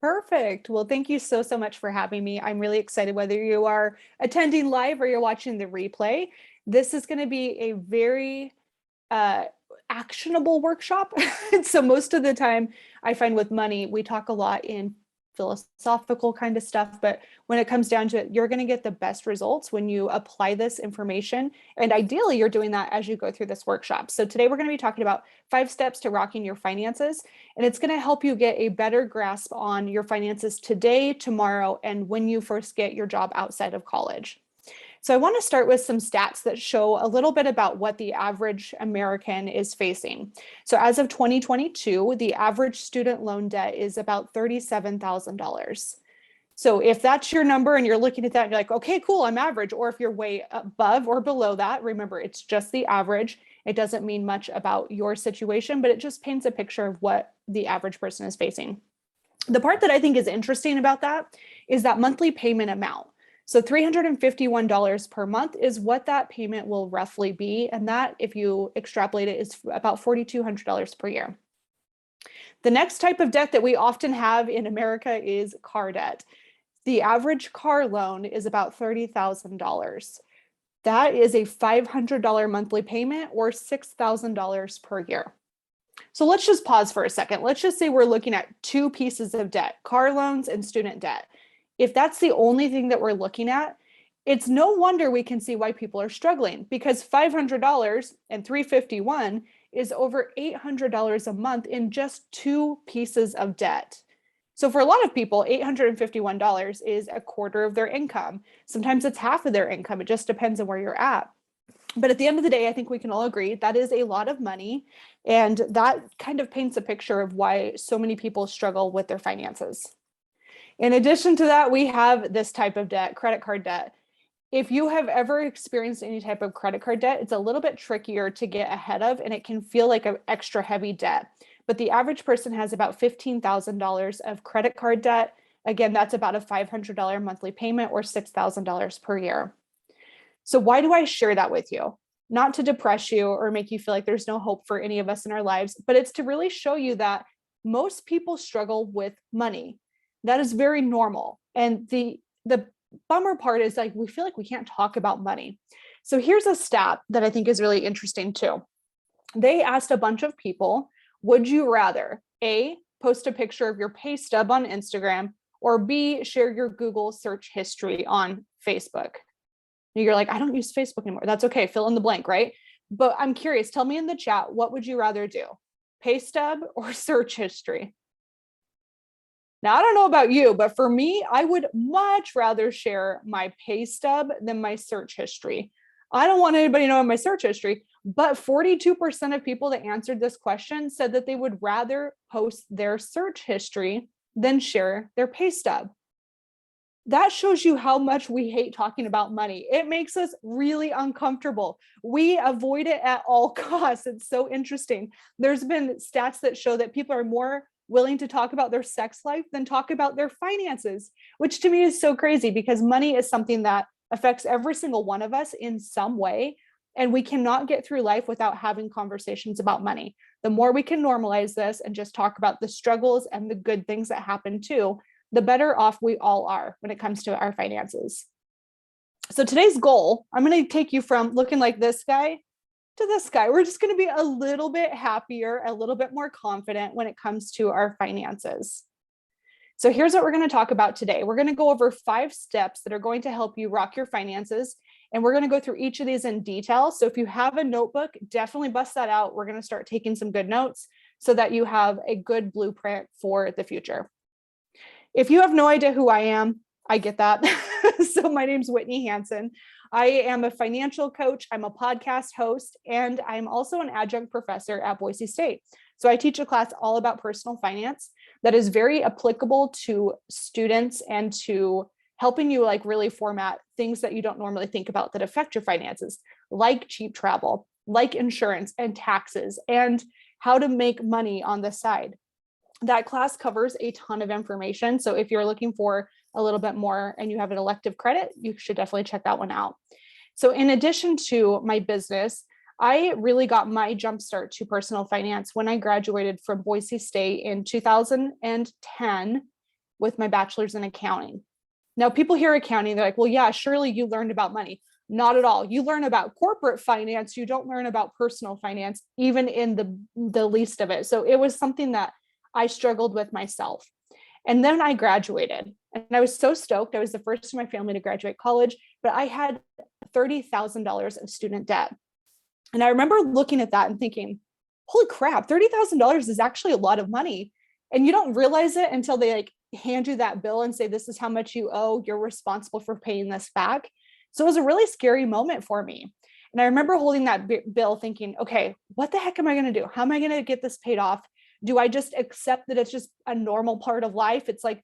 Perfect. Well, thank you so much for having me. I'm really excited whether you are attending live or you're watching the replay. This is going to be a very uh, actionable workshop. So most of the time I find with money, we talk a lot in philosophical kind of stuff, but when it comes down to it, you're going to get the best results when you apply this information. And ideally, you're doing that as you go through this workshop. So today we're going to be talking about 5 steps to rocking your finances, and it's going to help you get a better grasp on your finances today, tomorrow, and when you first get your job outside of college. So I want to start with some stats that show a little bit about what the average American is facing. So as of 2022, the average student loan debt is about $37,000. So if that's your number and you're looking at that and you're like, okay, cool, I'm average. Or if you're way above or below that, remember, it's just the average. It doesn't mean much about your situation, but it just paints a picture of what the average person is facing. The part that I think is interesting about that is that monthly payment amount. So $351 per month is what that payment will roughly be. And that, if you extrapolate it, is about $4,200 per year. The next type of debt that we often have in America is car debt. The average car loan is about $30,000. That is a $500 monthly payment or $6,000 per year. So let's just pause for a second. Let's just say we're looking at two pieces of debt, car loans and student debt. If that's the only thing that we're looking at, it's no wonder we can see why people are struggling, because $500 and $351 is over $800 a month in just two pieces of debt. So for a lot of people, $851 is a quarter of their income. Sometimes it's half of their income. It just depends on where you're at. But at the end of the day, I think we can all agree that is a lot of money. And that kind of paints a picture of why so many people struggle with their finances. In addition to that, we have this type of debt, credit card debt. If you have ever experienced any type of credit card debt, it's a little bit trickier to get ahead of, and it can feel like an extra heavy debt. But the average person has about $15,000 of credit card debt. Again, that's about a $500 monthly payment or $6,000 per year. So why do I share that with you? Not to depress you or make you feel like there's no hope for any of us in our lives, but it's to really show you that most people struggle with money. That is very normal. And the bummer part is, like, we feel like we can't talk about money. So here's a stat that I think is really interesting too. They asked a bunch of people, would you rather A, post a picture of your pay stub on Instagram, or B, share your Google search history on Facebook? You're like, I don't use Facebook anymore. That's okay. Fill in the blank, right? But I'm curious, tell me in the chat, what would you rather do? Pay stub or search history? Now, I don't know about you, but for me, I would much rather share my pay stub than my search history. I don't want anybody knowing my search history, but 42% of people that answered this question said that they would rather post their search history than share their pay stub. That shows you how much we hate talking about money. It makes us really uncomfortable. We avoid it at all costs. It's so interesting. There's been stats that show that people are more willing to talk about their sex life than talk about their finances, which to me is so crazy, because money is something that affects every single one of us in some way. And we cannot get through life without having conversations about money. The more we can normalize this and just talk about the struggles and the good things that happen too, the better off we all are when it comes to our finances. So today's goal, I'm going to take you from looking like this guy to this guy. We're just going to be a little bit happier, a little bit more confident when it comes to our finances. So here's what we're going to talk about today. We're going to go over 5 steps that are going to help you rock your finances. And we're going to go through each of these in detail. So if you have a notebook, definitely bust that out. We're going to start taking some good notes so that you have a good blueprint for the future. If you have no idea who I am, I get that. So my name's Whitney Hansen. I am a financial coach, I'm a podcast host, and I'm also an adjunct professor at Boise State. So I teach a class all about personal finance that is very applicable to students and to helping you like really format things that you don't normally think about that affect your finances, like cheap travel, like insurance and taxes, and how to make money on the side. That class covers a ton of information. So if you're looking for a little bit more and you have an elective credit, you should definitely check that one out. So in addition to my business, I really got my jumpstart to personal finance when I graduated from Boise State in 2010. with my bachelor's in accounting. Now, people hear accounting, they're like, well, yeah, surely you learned about money. Not at all. You learn about corporate finance. You don't learn about personal finance, even in the least of it. So it was something that I struggled with myself. And then I graduated and I was so stoked. I was the first in my family to graduate college, but I had $30,000 of student debt. And I remember looking at that and thinking, holy crap, $30,000 is actually a lot of money. And you don't realize it until they like hand you that bill and say, this is how much you owe. You're responsible for paying this back. So it was a really scary moment for me. And I remember holding that bill thinking, okay, what the heck am I going to do? How am I going to get this paid off? Do I just accept that it's just a normal part of life? It's like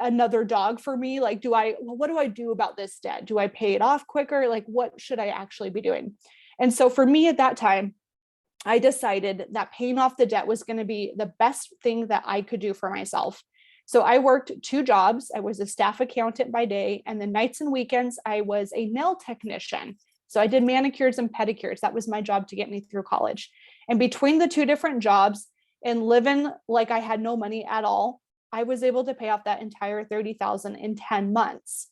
another dog for me. Like, what do I do about this debt? Do I pay it off quicker? Like, what should I actually be doing? And so for me at that time, I decided that paying off the debt was going to be the best thing that I could do for myself. So I worked 2 jobs. I was a staff accountant by day, and the nights and weekends, I was a nail technician. So I did manicures and pedicures. That was my job to get me through college. And between the 2 different jobs and living like I had no money at all, I was able to pay off that entire $30,000 in 10 months.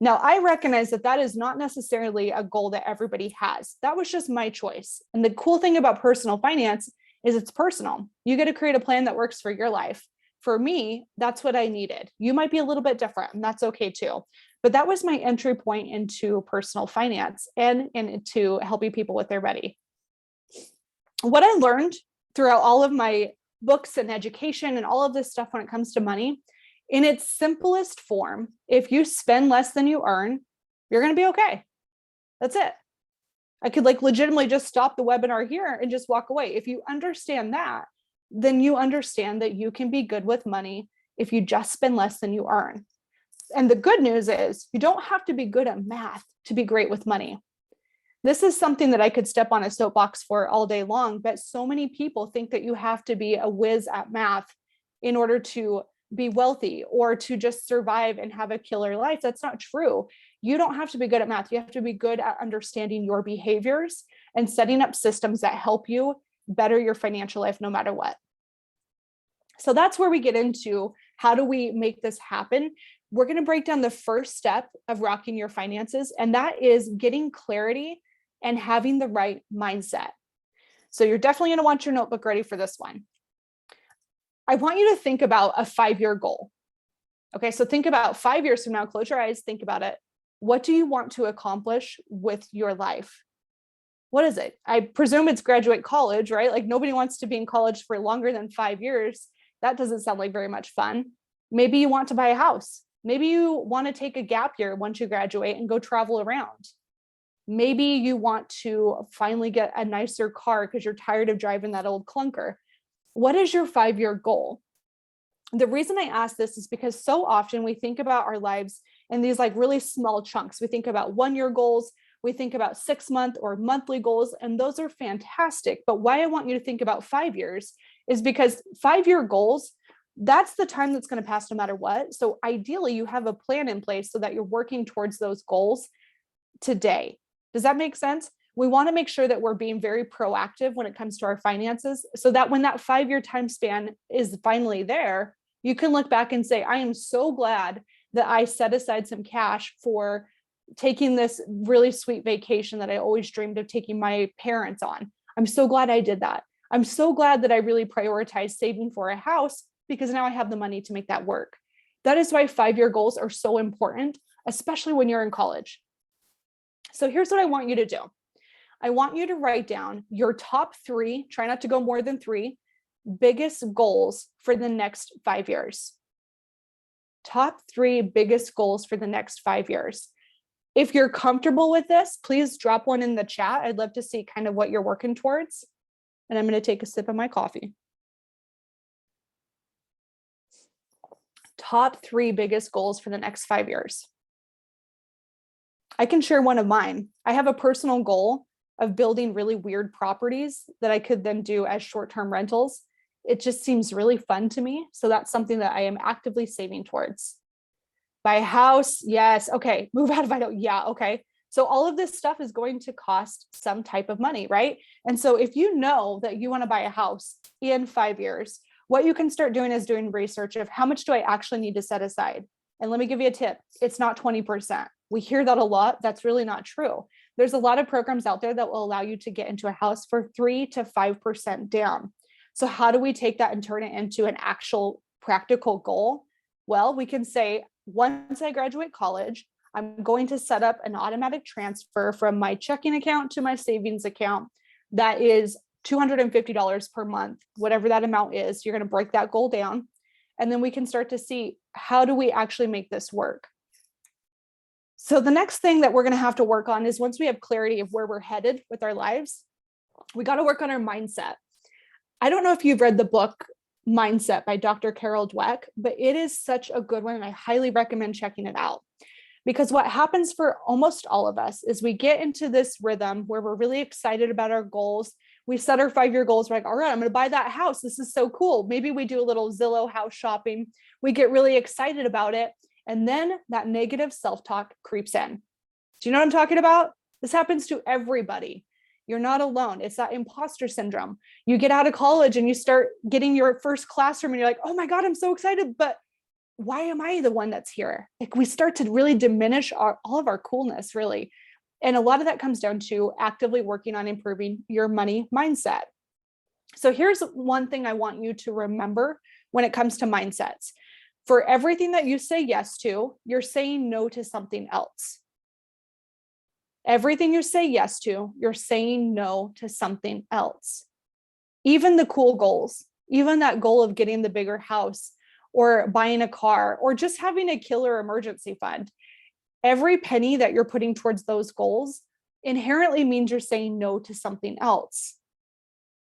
Now, I recognize that that is not necessarily a goal that everybody has. That was just my choice. And the cool thing about personal finance is it's personal. You get to create a plan that works for your life. For me, that's what I needed. You might be a little bit different, and that's okay too. But that was my entry point into personal finance and into helping people with their money. What I learned throughout all of my books and education and all of this stuff when it comes to money, in its simplest form, if you spend less than you earn, you're going to be okay. That's it. I could like legitimately just stop the webinar here and just walk away. If you understand that, then you understand that you can be good with money if you just spend less than you earn. And the good news is you don't have to be good at math to be great with money. This is something that I could step on a soapbox for all day long, but so many people think that you have to be a whiz at math in order to be wealthy or to just survive and have a killer life. That's not true. You don't have to be good at math. You have to be good at understanding your behaviors and setting up systems that help you better your financial life no matter what. So that's where we get into how do we make this happen. We're going to break down the first step of rocking your finances, and that is getting clarity and having the right mindset. So you're definitely going to want your notebook ready for this one. I want you to think about a 5-year goal. Okay, so think about 5 years from now, close your eyes, think about it. What do you want to accomplish with your life? What is it? I presume it's graduate college, right? Like nobody wants to be in college for longer than 5 years. That doesn't sound like very much fun. Maybe you want to buy a house. Maybe you want to take a gap year once you graduate and go travel around. Maybe you want to finally get a nicer car because you're tired of driving that old clunker. What is your 5-year goal? The reason I ask this is because so often we think about our lives in these like really small chunks. We think about 1-year goals. We think about 6-month or monthly goals, and those are fantastic. But why I want you to think about 5 years is because 5-year goals, that's the time that's going to pass no matter what. So ideally, you have a plan in place so that you're working towards those goals today. Does that make sense? We want to make sure that we're being very proactive when it comes to our finances so that when that 5-year time span is finally there, you can look back and say, I am so glad that I set aside some cash for taking this really sweet vacation that I always dreamed of taking my parents on. I'm so glad I did that. I'm so glad that I really prioritized saving for a house because now I have the money to make that work. That is why 5-year goals are so important, especially when you're in college. So here's what I want you to do. I want you to write down your top 3, try not to go more than 3, biggest goals for the next 5 years. Top 3 biggest goals for the next 5 years. If you're comfortable with this, please drop one in the chat. I'd love to see kind of what you're working towards. And I'm going to take a sip of my coffee. Top 3 biggest goals for the next 5 years. I can share one of mine. I have a personal goal of building really weird properties that I could then do as short-term rentals. It just seems really fun to me. So that's something that I am actively saving towards. Buy a house. Yes. Okay. Move out of Idaho. Yeah. Okay. So all of this stuff is going to cost some type of money, right? And so if you know that you want to buy a house in 5 years, What you can start doing is doing research of how much do I actually need to set aside. And let me give you a tip. It's not 20%. We hear that a lot. That's really not true. There's a lot of programs out there that will allow you to get into a house for 3 to 5% down. So how do we take that and turn it into an actual practical goal? Well, we can say, once I graduate college, I'm going to set up an automatic transfer from my checking account to my savings account that is $250 per month, whatever that amount is. You're going to break that goal down. And then we can start to see, how do we actually make this work? So the next thing that we're going to have to work on is, once we have clarity of where we're headed with our lives, we got to work on our mindset. I don't know if you've read the book Mindset by Dr. Carol Dweck, but it is such a good one, and I highly recommend checking it out. Because what happens for almost all of us is we get into this rhythm where we're really excited about our goals. We set our 5-year goals. We're like, all right, I'm going to buy that house. This is so cool. Maybe we do a little Zillow house shopping. We get really excited about it. And then that negative self-talk creeps in. Do you know what I'm talking about? This happens to everybody. You're not alone. It's that imposter syndrome. You get out of college and you start getting your first classroom and you're like, oh my God, I'm so excited. But why am I the one that's here? Like, we start to really diminish all of our coolness, really. And a lot of that comes down to actively working on improving your money mindset. So here's one thing I want you to remember when it comes to mindsets. For everything that you say yes to, you're saying no to something else. Everything you say yes to, you're saying no to something else. Even the cool goals, even that goal of getting the bigger house or buying a car or just having a killer emergency fund. Every penny that you're putting towards those goals inherently means you're saying no to something else.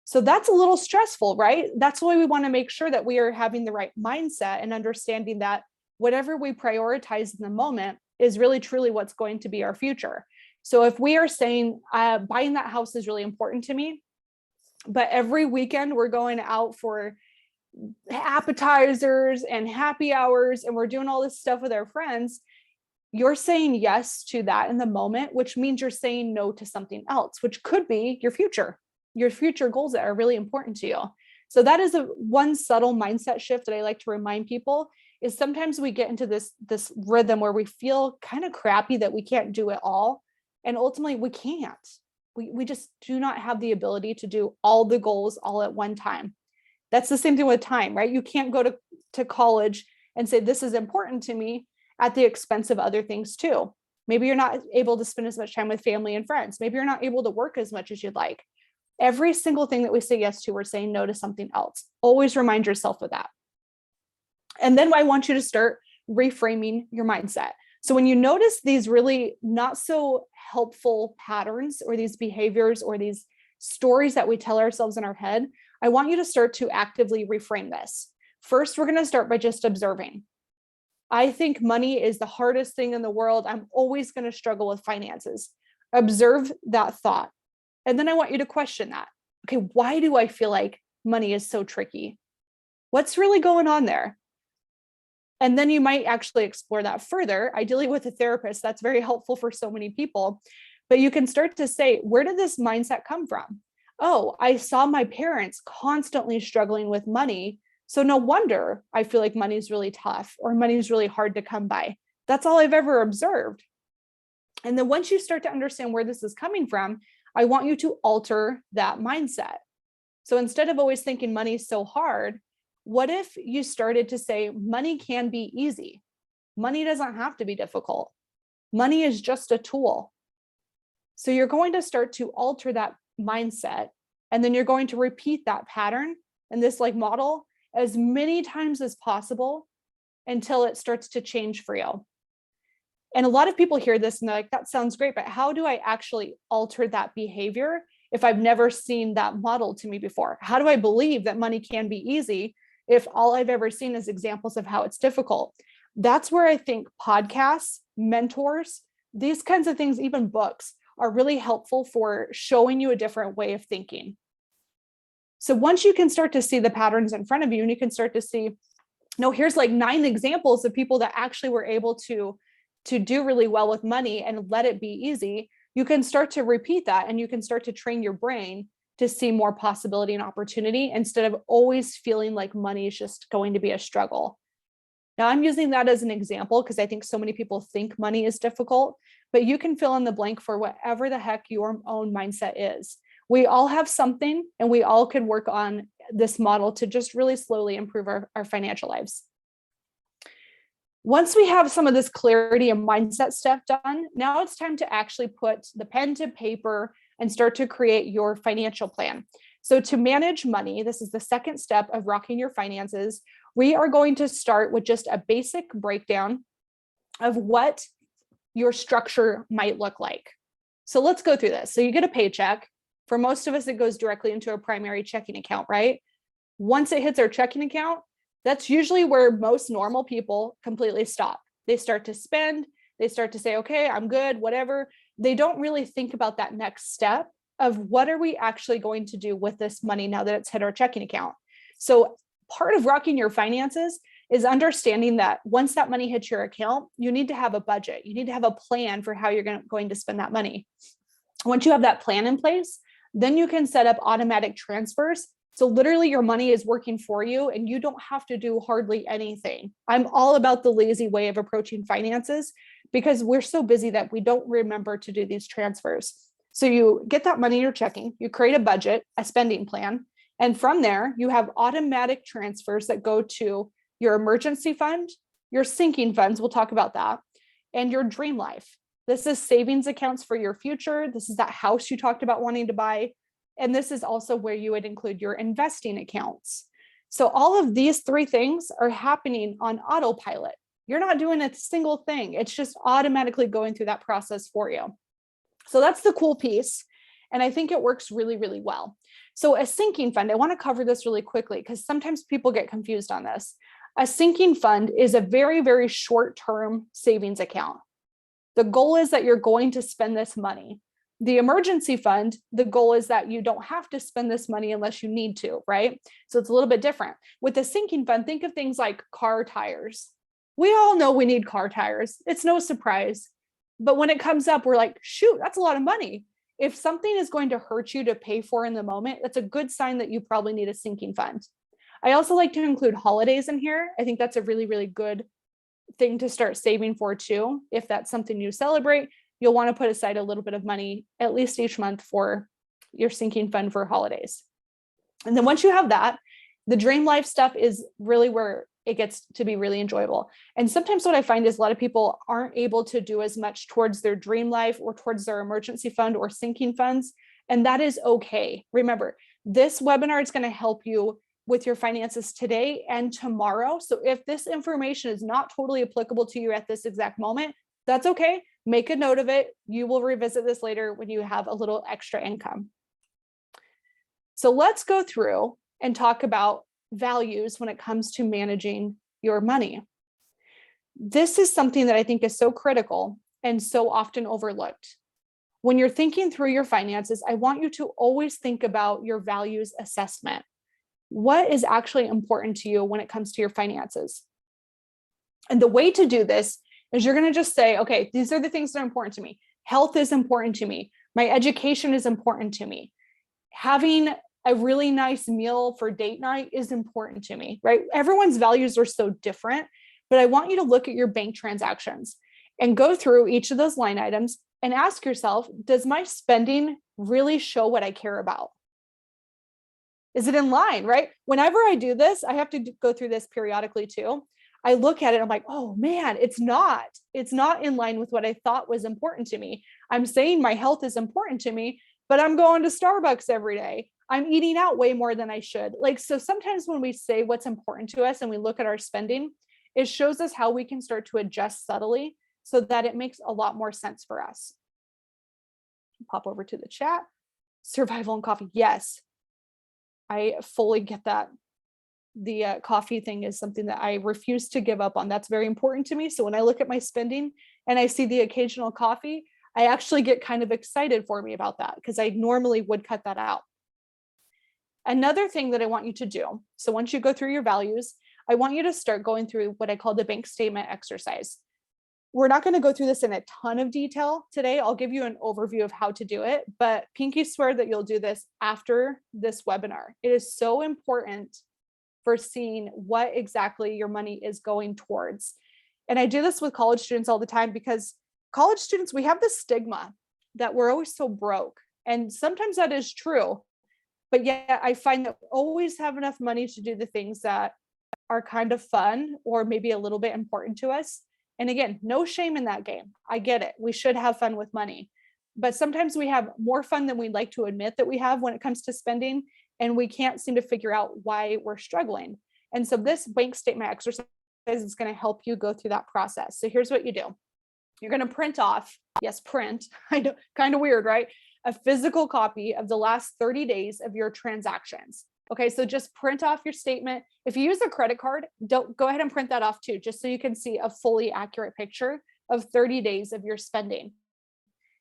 So that's a little stressful, right? That's why we want to make sure that we are having the right mindset and understanding that whatever we prioritize in the moment is really truly what's going to be our future. So if we are saying buying that house is really important to me, but every weekend we're going out for appetizers and happy hours and we're doing all this stuff with our friends, you're saying yes to that in the moment, which means you're saying no to something else, which could be your future goals that are really important to you. So that is one subtle mindset shift that I like to remind people is sometimes we get into this rhythm where we feel kind of crappy that we can't do it all. And ultimately we can't. We just do not have the ability to do all the goals all at one time. That's the same thing with time, right? You can't go to college and say, this is important to me at the expense of other things too. Maybe you're not able to spend as much time with family and friends. Maybe you're not able to work as much as you'd like. Every single thing that we say yes to, we're saying no to something else. Always remind yourself of that. And then I want you to start reframing your mindset. So when you notice these really not so helpful patterns or these behaviors or these stories that we tell ourselves in our head, I want you to start to actively reframe this. First, we're going to start by just observing. I think money is the hardest thing in the world. I'm always going to struggle with finances. Observe that thought. And then I want you to question that. Okay, why do I feel like money is so tricky? What's really going on there? And then you might actually explore that further, ideally with a therapist. That's very helpful for so many people. But you can start to say, where did this mindset come from? Oh, I saw my parents constantly struggling with money. So no wonder I feel like money is really tough or money is really hard to come by. That's all I've ever observed. And then once you start to understand where this is coming from, I want you to alter that mindset. So instead of always thinking money is so hard, what if you started to say money can be easy? Money doesn't have to be difficult. Money is just a tool. So you're going to start to alter that mindset, and then you're going to repeat that pattern and this model as many times as possible until it starts to change for you. And a lot of people hear this and they're like, that sounds great, but how do I actually alter that behavior if I've never seen that model to me before? How do I believe that money can be easy if all I've ever seen is examples of how it's difficult? That's where I think podcasts, mentors, these kinds of things, even books, are really helpful for showing you a different way of thinking. So once you can start to see the patterns in front of you and you can start to see, no, here's 9 examples of people that actually were able to do really well with money and let it be easy, you can start to repeat that and you can start to train your brain to see more possibility and opportunity instead of always feeling like money is just going to be a struggle. Now, I'm using that as an example because I think so many people think money is difficult, but you can fill in the blank for whatever the heck your own mindset is. We all have something, and we all can work on this model to just really slowly improve our financial lives. Once we have some of this clarity and mindset stuff done, now it's time to actually put the pen to paper and start to create your financial plan. So to manage money, this is the second step of rocking your finances. We are going to start with just a basic breakdown of what your structure might look like. So let's go through this. So you get a paycheck. For most of us, it goes directly into a primary checking account, right? Once it hits our checking account, that's usually where most normal people completely stop. They start to spend, they start to say, okay, I'm good, whatever. They don't really think about that next step of what are we actually going to do with this money now that it's hit our checking account. So part of rocking your finances is understanding that once that money hits your account, you need to have a budget. You need to have a plan for how you're going to spend that money. Once you have that plan in place, then you can set up automatic transfers. So literally your money is working for you and you don't have to do hardly anything. I'm all about the lazy way of approaching finances because we're so busy that we don't remember to do these transfers. So you get that money you're checking, you create a budget, a spending plan, and from there you have automatic transfers that go to your emergency fund, your sinking funds, we'll talk about that, and your dream life. This is savings accounts for your future. This is that house you talked about wanting to buy. And this is also where you would include your investing accounts. So all of these three things are happening on autopilot. You're not doing a single thing. It's just automatically going through that process for you. So that's the cool piece. And I think it works really, really well. So a sinking fund, I want to cover this really quickly because sometimes people get confused on this. A sinking fund is a very, very short-term savings account. The goal is that you're going to spend this money. The emergency fund, the goal is that you don't have to spend this money unless you need to, right? So it's a little bit different. With the sinking fund, think of things like car tires. We all know we need car tires. It's no surprise. But when it comes up, we're like, shoot, that's a lot of money. If something is going to hurt you to pay for in the moment, that's a good sign that you probably need a sinking fund. I also like to include holidays in here. I think that's a really, really good thing to start saving for too. If that's something you celebrate, you'll want to put aside a little bit of money at least each month for your sinking fund for holidays. And then once you have that, the dream life stuff is really where it gets to be really enjoyable. And sometimes what I find is a lot of people aren't able to do as much towards their dream life or towards their emergency fund or sinking funds. And that is okay. Remember, this webinar is going to help you with your finances today and tomorrow. So if this information is not totally applicable to you at this exact moment, that's okay. Make a note of it. You will revisit this later when you have a little extra income. So let's go through and talk about values when it comes to managing your money. This is something that I think is so critical and so often overlooked. When you're thinking through your finances, I want you to always think about your values assessment. What is actually important to you when it comes to your finances? And the way to do this is you're going to just say, okay, these are the things that are important to me. Health is important to me. My education is important to me. Having a really nice meal for date night is important to me, right? Everyone's values are so different, but I want you to look at your bank transactions and go through each of those line items and ask yourself, does my spending really show what I care about? Is it in line, right? Whenever I do this, I have to go through this periodically too. I look at it, I'm like, oh man, it's not in line with what I thought was important to me. I'm saying my health is important to me, but I'm going to Starbucks every day. I'm eating out way more than I should. So sometimes when we say what's important to us and we look at our spending, it shows us how we can start to adjust subtly so that it makes a lot more sense for us. Pop over to the chat. Survival and coffee. Yes, I fully get that. The coffee thing is something that I refuse to give up on. That's very important to me. So when I look at my spending and I see the occasional coffee, I actually get kind of excited for me about that because I normally would cut that out. Another thing that I want you to do, so once you go through your values, I want you to start going through what I call the bank statement exercise. we're not going to go through this in a ton of detail today. I'll give you an overview of how to do it, but pinky swear that you'll do this after this webinar. It is so important for seeing what exactly your money is going towards. And I do this with college students all the time, because college students, we have this stigma that we're always so broke. And sometimes that is true, but yet I find that we always have enough money to do the things that are kind of fun or maybe a little bit important to us. And again, no shame in that game. I get it. We should have fun with money. But sometimes we have more fun than we'd like to admit that we have when it comes to spending, and we can't seem to figure out why we're struggling. And so this bank statement exercise is going to help you go through that process. So here's what you do. You're going to print off, yes, print, I know, kind of weird, right? A physical copy of the last 30 days of your transactions. Okay, so just print off your statement. If you use a credit card, go ahead and print that off too, just so you can see a fully accurate picture of 30 days of your spending.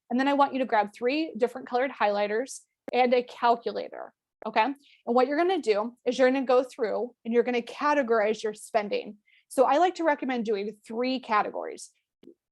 And then I want you to grab 3 different colored highlighters and a calculator. Okay, and what you're going to do is you're going to go through and you're going to categorize your spending. So I like to recommend doing 3 categories.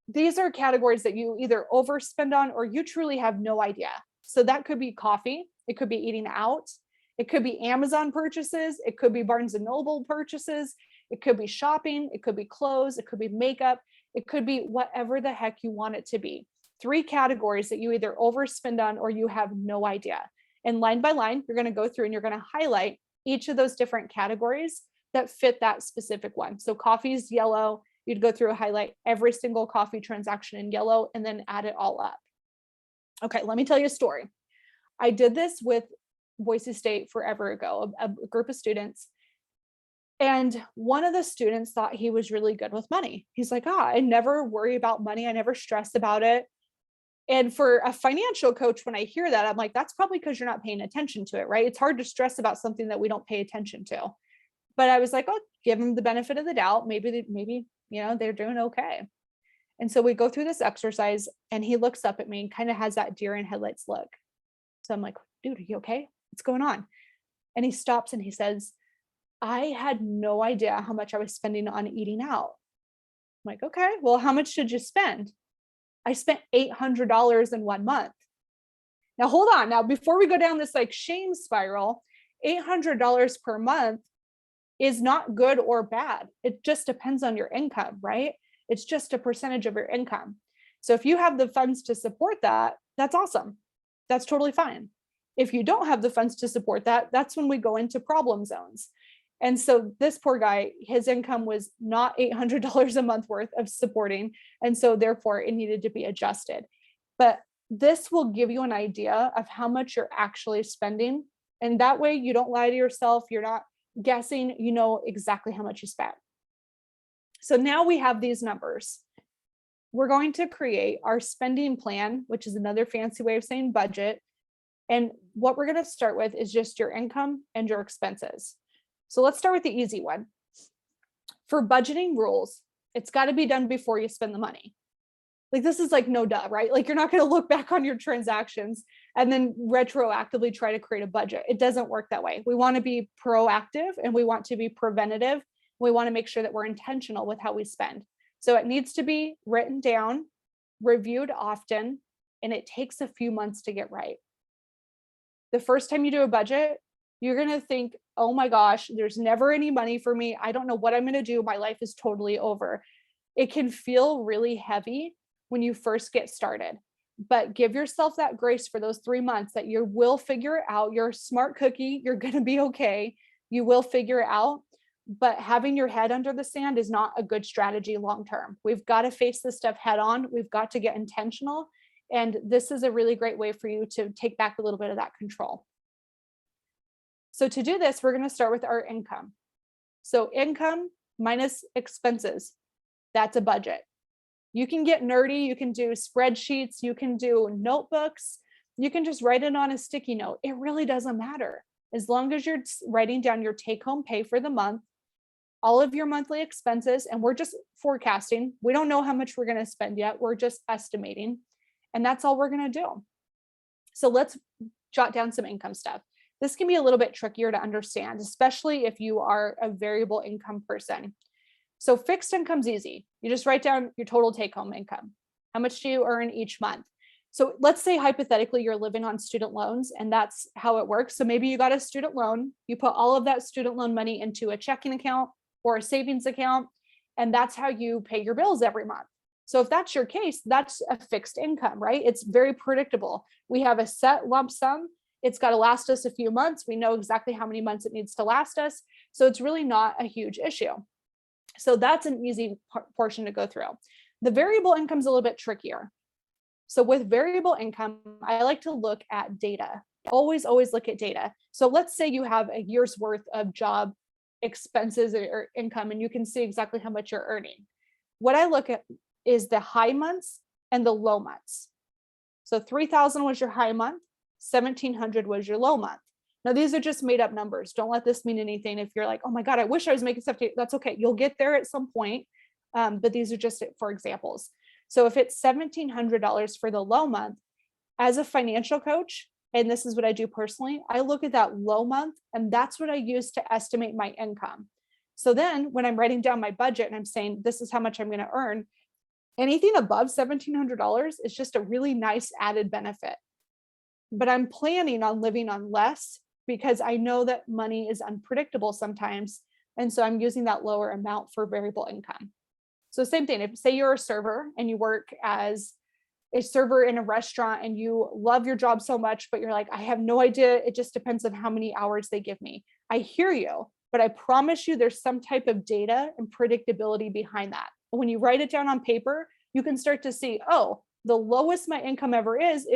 These are categories that you either overspend on or you truly have no idea. So that could be coffee, it could be eating out, it could be Amazon purchases, it could be Barnes and Noble purchases, it could be shopping, it could be clothes, it could be makeup, it could be whatever the heck you want it to be. 3 categories that you either overspend on or you have no idea. And line by line, you're going to go through and you're going to highlight each of those different categories that fit that specific one. So coffee is yellow. You'd go through and highlight every single coffee transaction in yellow and then add it all up. Okay, let me tell you a story. I did this with Boise State forever ago, a group of students. And one of the students thought he was really good with money. He's like, I never worry about money. I never stress about it. And for a financial coach, when I hear that, I'm like, that's probably because you're not paying attention to it, right? It's hard to stress about something that we don't pay attention to. But I was like, oh, give them the benefit of the doubt. Maybe, they're doing okay. And so we go through this exercise and he looks up at me and kind of has that deer in headlights look. So I'm like, dude, are you okay? What's going on? And he stops and he says, I had no idea how much I was spending on eating out. I'm like, okay, well, how much did you spend? I spent $800 in 1 month. Now, hold on. Now, before we go down this like shame spiral, $800 per month is not good or bad. It just depends on your income, right? It's just a percentage of your income. So if you have the funds to support that, that's awesome. That's totally fine. If you don't have the funds to support that, that's when we go into problem zones. And so this poor guy, his income was not $800 a month worth of supporting. And so therefore it needed to be adjusted. But this will give you an idea of how much you're actually spending. And that way you don't lie to yourself. You're not guessing, you know exactly how much you spent. So now we have these numbers. We're going to create our spending plan, which is another fancy way of saying budget. And what we're going to start with is just your income and your expenses. So let's start with the easy one. For budgeting rules, it's got to be done before you spend the money. Like this is like no duh, right? Like you're not going to look back on your transactions and then retroactively try to create a budget. It doesn't work that way. We want to be proactive and we want to be preventative. We want to make sure that we're intentional with how we spend. So it needs to be written down, reviewed often, and it takes a few months to get right. The first time you do a budget, you're going to think, oh my gosh, there's never any money for me. I don't know what I'm going to do. My life is totally over. It can feel really heavy when you first get started, but give yourself that grace for those 3 months that you will figure it out. You're a smart cookie. You're going to be okay. You will figure it out. But having your head under the sand is not a good strategy long term. We've got to face this stuff head on. We've got to get intentional. And this is a really great way for you to take back a little bit of that control. So to do this, we're going to start with our income. So income minus expenses, that's a budget. You can get nerdy. You can do spreadsheets. You can do notebooks. You can just write it on a sticky note. It really doesn't matter. As long as you're writing down your take-home pay for the month, all of your monthly expenses, and we're just forecasting. We don't know how much we're going to spend yet. We're just estimating. And that's all we're going to do. So let's jot down some income stuff. This can be a little bit trickier to understand, especially if you are a variable income person. So fixed income's easy. You just write down your total take-home income. How much do you earn each month? So let's say hypothetically you're living on student loans and that's how it works. So maybe you got a student loan, you put all of that student loan money into a checking account or a savings account, and that's how you pay your bills every month. So if that's your case, that's a fixed income, right? It's very predictable. We have a set lump sum. It's got to last us a few months. We know exactly how many months it needs to last us. So it's really not a huge issue. So that's an easy portion to go through. The variable income is a little bit trickier. So with variable income, I like to look at data. Always look at data. So let's say you have a year's worth of job expenses or income, and you can see exactly how much you're earning. What I look at is the high months and the low months. So 3,000 was your high month, 1,700 was your low month. Now, these are just made up numbers. Don't let this mean anything. If you're like, oh my God, I wish I was making stuff, that's okay. You'll get there at some point. But these are just for examples. So if it's $1,700 for the low month, as a financial coach, and this is what I do personally, I look at that low month and that's what I use to estimate my income. So then when I'm writing down my budget and I'm saying, this is how much I'm going to earn, anything above $1,700 is just a really nice added benefit. But I'm planning on living on less because I know that money is unpredictable sometimes. And so I'm using that lower amount for variable income. So same thing, if say you're a server and you work as a server in a restaurant and you love your job so much, but you're like, I have no idea. It just depends on how many hours they give me. I hear you, but I promise you there's some type of data and predictability behind that. When you write it down on paper, you can start to see, oh, the lowest my income ever is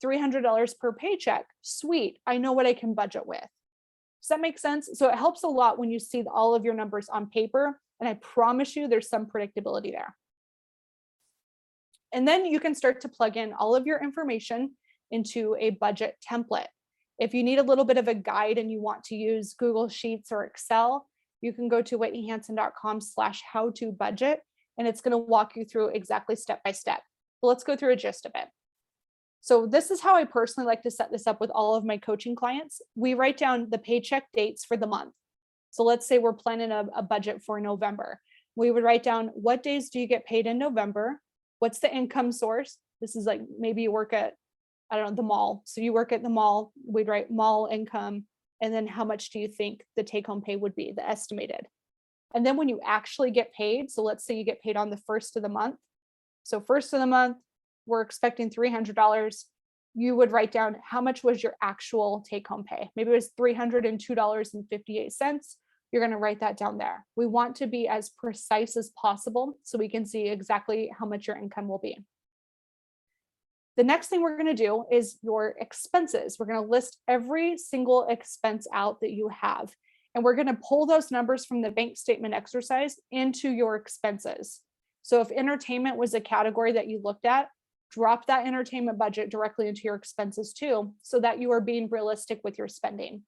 $300 per paycheck. Sweet. I know what I can budget with. Does that make sense? So it helps a lot when you see all of your numbers on paper. And I promise you there's some predictability there. And then you can start to plug in all of your information into a budget template. If you need a little bit of a guide and you want to use Google Sheets or Excel, you can go to whitneyhansen.com/how-to-budget, and it's going to walk you through exactly step by step. But let's go through a gist of it. So this is how I personally like to set this up with all of my coaching clients. We write down the paycheck dates for the month. So let's say we're planning a budget for November. We would write down what days do you get paid in November? What's the income source? This is like maybe you work at, I don't know, the mall. So you work at the mall, we'd write mall income. And then how much do you think the take home pay would be, the estimated? And then when you actually get paid, so let's say you get paid on the first of the month. So first of the month, we're expecting $300. You would write down how much was your actual take home pay. Maybe it was $302.58. You're going to write that down there. We want to be as precise as possible so we can see exactly how much your income will be. The next thing we're going to do is your expenses. We're going to list every single expense out that you have. And we're going to pull those numbers from the bank statement exercise into your expenses. So if entertainment was a category that you looked at, drop that entertainment budget directly into your expenses too, so that you are being realistic with your spending.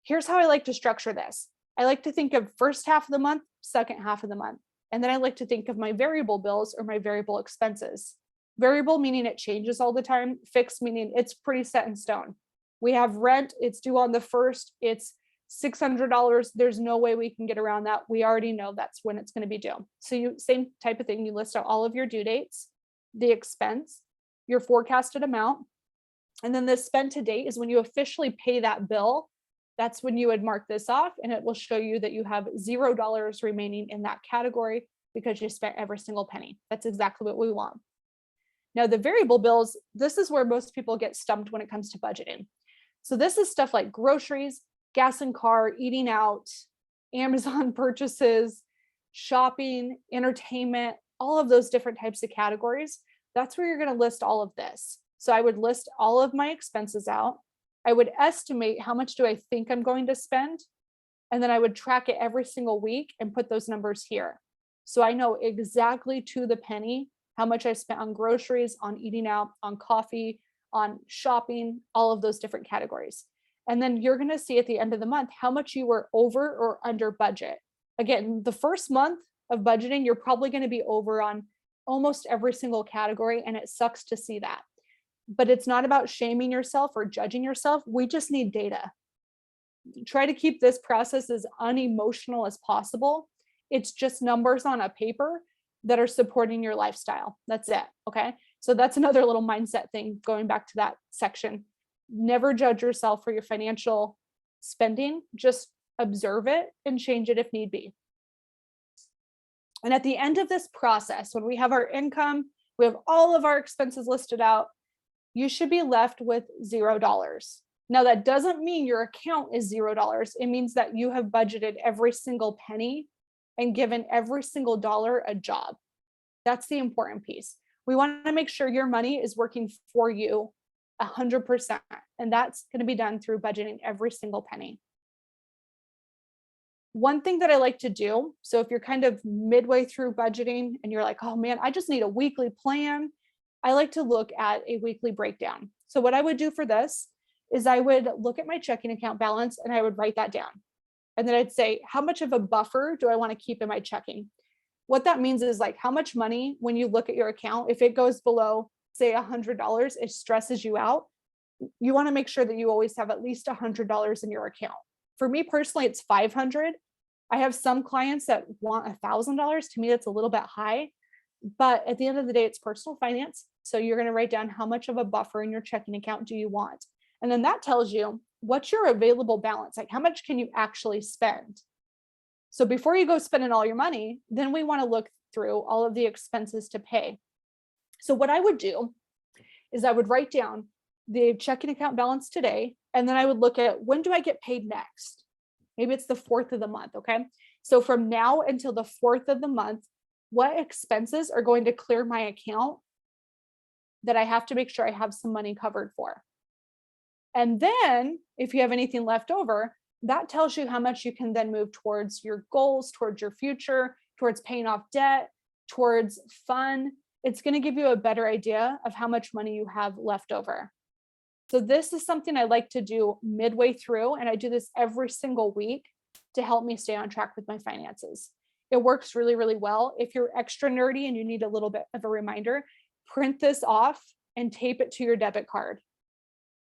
Here's how I like to structure this. I like to think of first half of the month, second half of the month. And then I like to think of my variable bills or my variable expenses. Variable meaning it changes all the time. Fixed meaning it's pretty set in stone. We have rent, it's due on the first, it's $600. There's no way we can get around that. We already know that's when it's going to be due. So same type of thing. You list out all of your due dates, the expense, your forecasted amount. And then the spend to date is when you officially pay that bill. That's when you would mark this off and it will show you that you have $0 remaining in that category because you spent every single penny. That's exactly what we want. Now the variable bills, this is where most people get stumped when it comes to budgeting. So this is stuff like groceries, gas and car, eating out, Amazon purchases, shopping, entertainment, all of those different types of categories. That's where you're going to list all of this. So I would list all of my expenses out. I would estimate how much do I think I'm going to spend. And then I would track it every single week and put those numbers here. So I know exactly to the penny how much I spent on groceries, on eating out, on coffee, on shopping, all of those different categories. And then you're going to see at the end of the month how much you were over or under budget. Again, the first month of budgeting, you're probably going to be over on almost every single category, and it sucks to see that. But it's not about shaming yourself or judging yourself. We just need data. Try to keep this process as unemotional as possible It's just numbers on a paper that are supporting your lifestyle. That's it. Okay. So that's another little mindset thing going back to that section. Never judge yourself for your financial spending, just observe it and change it if need be. And at the end of this process, when we have our income, we have all of our expenses listed out, you should be left with $0. Now, that doesn't mean your account is $0. It means that you have budgeted every single penny and given every single dollar a job. That's the important piece. We want to make sure your money is working for you 100%. And that's going to be done through budgeting every single penny. One thing that I like to do, so if you're kind of midway through budgeting and you're like, oh man, I just need a weekly plan, I like to look at a weekly breakdown. So what I would do for this is I would look at my checking account balance and I would write that down. And then I'd say, how much of a buffer do I want to keep in my checking? What that means is like how much money, when you look at your account, if it goes below, say $100, it stresses you out. You want to make sure that you always have at least $100 in your account. For me personally, it's 500. I have some clients that want $1,000. To me, that's a little bit high, but at the end of the day, it's personal finance. So you're going to write down how much of a buffer in your checking account do you want? And then that tells you what's your available balance, like how much can you actually spend? So before you go spending all your money, then we want to look through all of the expenses to pay. So what I would do is I would write down the checking account balance today, and then I would look at when do I get paid next? Maybe it's the 4th of the month, okay? So from now until the 4th of the month, what expenses are going to clear my account that I have to make sure I have some money covered for? And then if you have anything left over, that tells you how much you can then move towards your goals, towards your future, towards paying off debt, towards fun. It's going to give you a better idea of how much money you have left over. So this is something I like to do midway through, and I do this every single week to help me stay on track with my finances. It works really, really well. If you're extra nerdy and you need a little bit of a reminder, print this off and tape it to your debit card.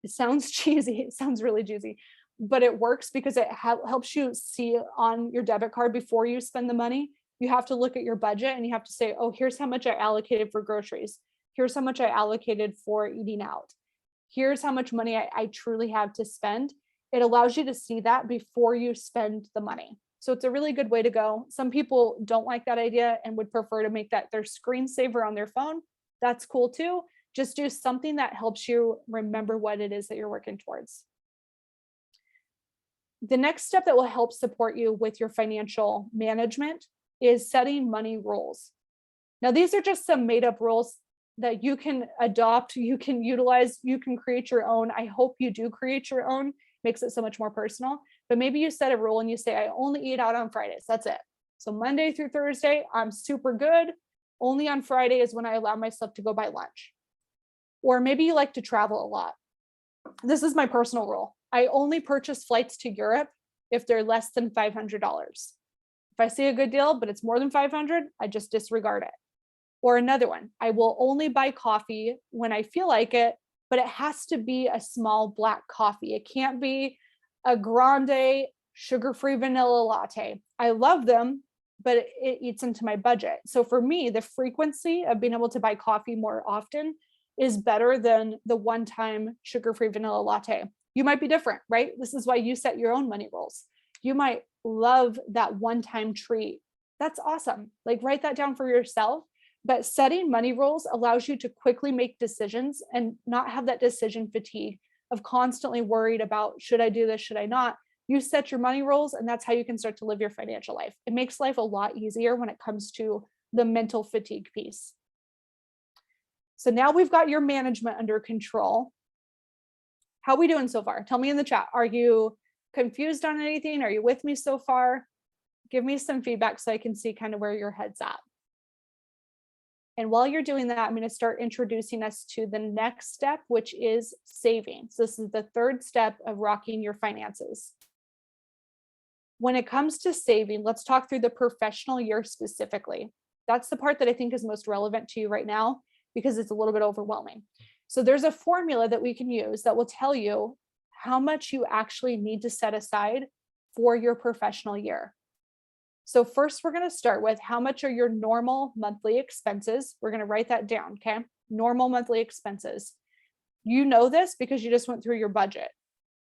It sounds cheesy. It sounds really cheesy, but it works because it helps you see on your debit card before you spend the money. You have to look at your budget and you have to say, oh, here's how much I allocated for groceries. Here's how much I allocated for eating out. Here's how much money I truly have to spend. It allows you to see that before you spend the money. So it's a really good way to go. Some people don't like that idea and would prefer to make that their screensaver on their phone. That's cool too. Just do something that helps you remember what it is that you're working towards. The next step that will help support you with your financial management is setting money rules. Now, these are just some made up rules that you can adopt, you can utilize, you can create your own. I hope you do create your own, makes it so much more personal. But maybe you set a rule and you say, I only eat out on Fridays. That's it. So Monday through Thursday, I'm super good. Only on Friday is when I allow myself to go buy lunch. Or maybe you like to travel a lot. This is my personal rule. I only purchase flights to Europe if they're less than $500. If I see a good deal, but it's more than 500, I just disregard it. Or another one, I will only buy coffee when I feel like it, but it has to be a small black coffee. It can't be a grande sugar-free vanilla latte. I love them, but it eats into my budget. So for me, the frequency of being able to buy coffee more often is better than the one-time sugar-free vanilla latte. You might be different, right? This is why you set your own money rules. You might love that one-time treat. That's awesome. Like write that down for yourself. But setting money rules allows you to quickly make decisions and not have that decision fatigue of constantly worried about, should I do this, should I not? You set your money rules, and that's how you can start to live your financial life. It makes life a lot easier when it comes to the mental fatigue piece. So now we've got your management under control. How are we doing so far? Tell me in the chat. Are you confused on anything? Are you with me so far? Give me some feedback so I can see kind of where your head's at. And while you're doing that, I'm going to start introducing us to the next step, which is saving. So this is the third step of rocking your finances. When it comes to saving, let's talk through the professional year specifically. That's the part that I think is most relevant to you right now because it's a little bit overwhelming. So there's a formula that we can use that will tell you how much you actually need to set aside for your professional year. So first, we're going to start with how much are your normal monthly expenses. We're going to write that down, okay? Normal monthly expenses. You know this because you just went through your budget.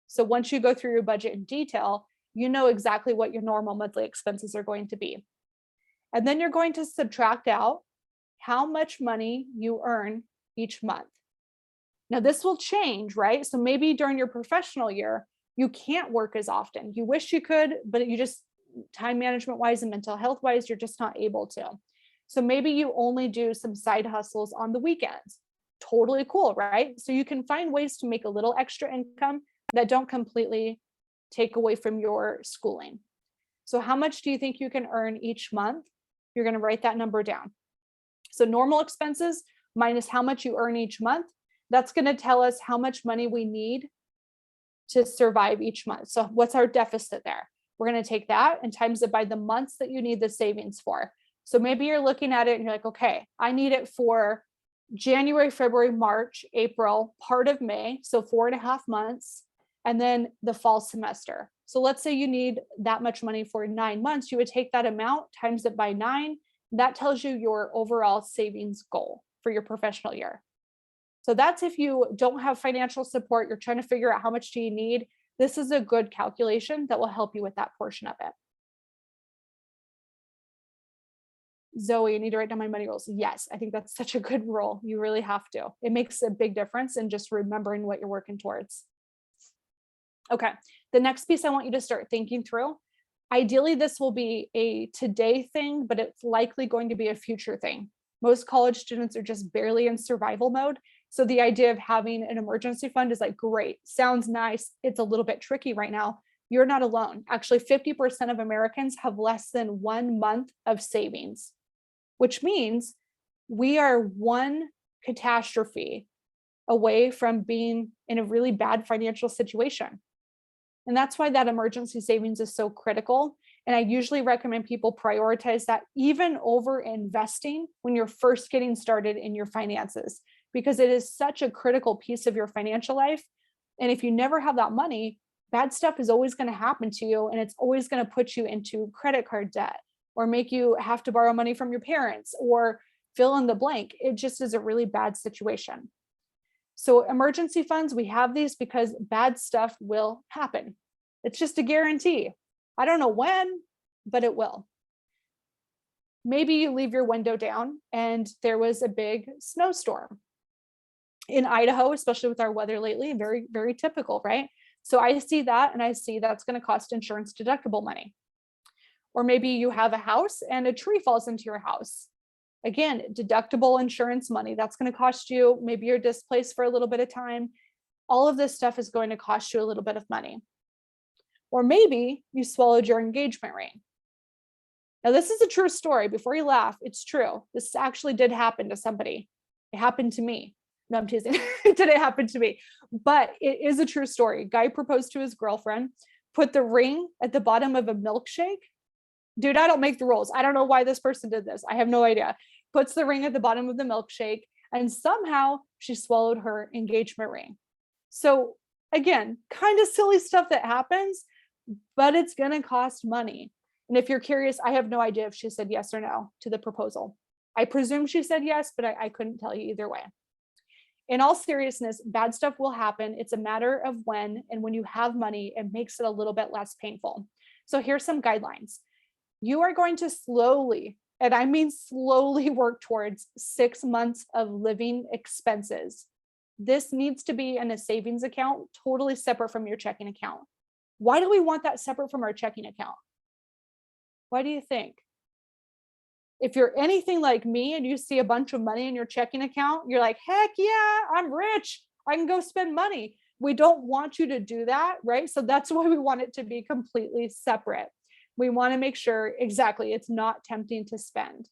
So once you go through your budget in detail, you know exactly what your normal monthly expenses are going to be. And then you're going to subtract out how much money you earn each month. Now, this will change, right? So maybe during your professional year, you can't work as often. You wish you could, but you just, time management wise and mental health wise, you're just not able to. So maybe you only do some side hustles on the weekends. Totally cool, right? So you can find ways to make a little extra income that don't completely take away from your schooling. So how much do you think you can earn each month? You're going to write that number down. So normal expenses minus how much you earn each month, that's going to tell us how much money we need to survive each month. So what's our deficit there? We're going to take that and times it by the months that you need the savings for. So maybe you're looking at it and you're like, okay, I need it for January, February, March, April, part of May. So 4.5 months, and then the fall semester. So let's say you need that much money for 9 months. You would take that amount, times it by 9. That tells you your overall savings goal for your professional year. So that's if you don't have financial support, you're trying to figure out how much do you need. This is a good calculation that will help you with that portion of it. Zoe, I need to write down my money goals. Yes, I think that's such a good rule. You really have to. It makes a big difference in just remembering what you're working towards. Okay, the next piece I want you to start thinking through. Ideally, this will be a today thing, but it's likely going to be a future thing. Most college students are just barely in survival mode. So the idea of having an emergency fund is like, great, sounds nice. It's a little bit tricky right now. You're not alone. Actually, 50% of Americans have less than 1 month of savings, which means we are one catastrophe away from being in a really bad financial situation. And that's why that emergency savings is so critical. And I usually recommend people prioritize that even over investing when you're first getting started in your finances, because it is such a critical piece of your financial life. And if you never have that money, bad stuff is always going to happen to you. And it's always going to put you into credit card debt or make you have to borrow money from your parents or fill in the blank. It just is a really bad situation. So emergency funds, we have these because bad stuff will happen. It's just a guarantee. I don't know when, but it will. Maybe you leave your window down and there was a big snowstorm. In Idaho, especially with our weather lately, very, very typical, right? So I see that and I see that's going to cost insurance deductible money. Or maybe you have a house and a tree falls into your house. Again, deductible insurance money, that's going to cost you. Maybe you're displaced for a little bit of time. All of this stuff is going to cost you a little bit of money. Or maybe you swallowed your engagement ring. Now, this is a true story. Before you laugh, it's true. This actually did happen to somebody. It happened to me. No, I'm teasing. It didn't happen to me, but it is a true story. Guy proposed to his girlfriend, put the ring at the bottom of a milkshake. Dude, I don't make the rules. I don't know why this person did this. I have no idea. Puts the ring at the bottom of the milkshake, and somehow she swallowed her engagement ring. So again, kind of silly stuff that happens, but it's going to cost money. And if you're curious, I have no idea if she said yes or no to the proposal. I presume she said yes, but I couldn't tell you either way. In all seriousness, bad stuff will happen. It's a matter of when, and when you have money, it makes it a little bit less painful. So here's some guidelines. You are going to slowly, and I mean slowly, work towards 6 months of living expenses. This needs to be in a savings account, totally separate from your checking account. Why do we want that separate from our checking account? Why do you think? If you're anything like me and you see a bunch of money in your checking account, you're like, heck yeah, I'm rich. I can go spend money. We don't want you to do that, right? So that's why we want it to be completely separate. We want to make sure exactly it's not tempting to spend.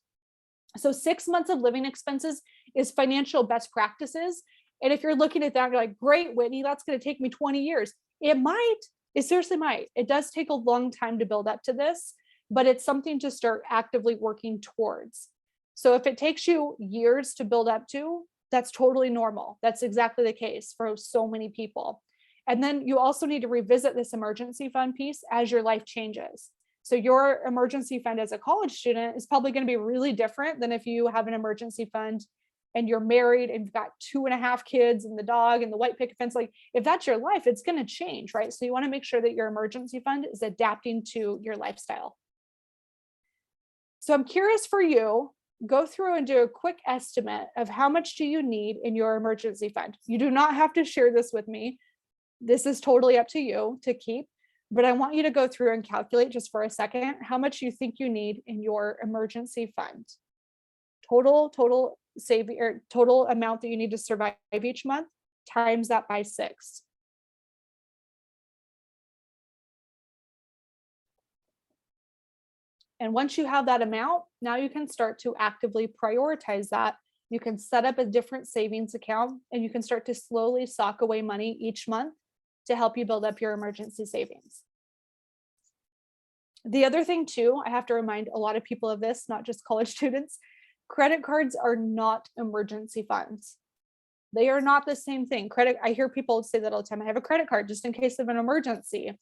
So 6 months of living expenses is financial best practices. And if you're looking at that, you're like, great, Whitney, that's going to take me 20 years. It might. It seriously might. It does take a long time to build up to this, but it's something to start actively working towards. So if it takes you years to build up to, that's totally normal. That's exactly the case for so many people. And then you also need to revisit this emergency fund piece as your life changes. So your emergency fund as a college student is probably going to be really different than if you have an emergency fund and you're married and you've got 2.5 kids and the dog and the white picket fence. Like if that's your life, it's going to change, right? So you want to make sure that your emergency fund is adapting to your lifestyle. So I'm curious for you, go through and do a quick estimate of how much do you need in your emergency fund. You do not have to share this with me. This is totally up to you to keep, but I want you to go through and calculate just for a second how much you think you need in your emergency fund. Total save or total amount that you need to survive each month, times that by 6. And once you have that amount, now you can start to actively prioritize that. You can set up a different savings account and you can start to slowly sock away money each month to help you build up your emergency savings. The other thing too, I have to remind a lot of people of this, not just college students, credit cards are not emergency funds. They are not the same thing. I hear people say that all the time. I have a credit card just in case of an emergency.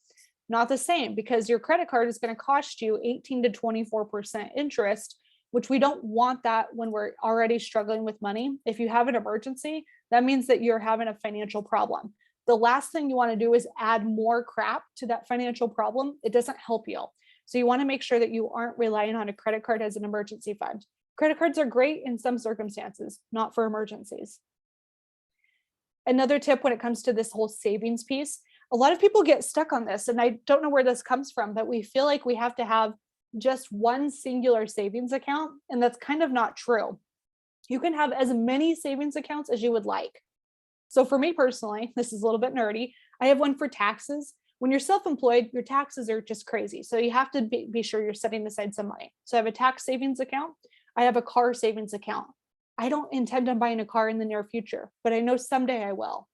Not the same, because your credit card is going to cost you 18 to 24% interest, which we don't want that when we're already struggling with money. If you have an emergency, that means that you're having a financial problem. The last thing you want to do is add more crap to that financial problem. It doesn't help you. So you want to make sure that you aren't relying on a credit card as an emergency fund. Credit cards are great in some circumstances, not for emergencies. Another tip when it comes to this whole savings piece, a lot of people get stuck on this, and I don't know where this comes from, but we feel like we have to have just one singular savings account, and that's kind of not true. You can have as many savings accounts as you would like. So for me personally, this is a little bit nerdy, I have one for taxes. When you're self-employed, your taxes are just crazy. So you have to be sure you're setting aside some money. So I have a tax savings account. I have a car savings account. I don't intend on buying a car in the near future, but I know someday I will.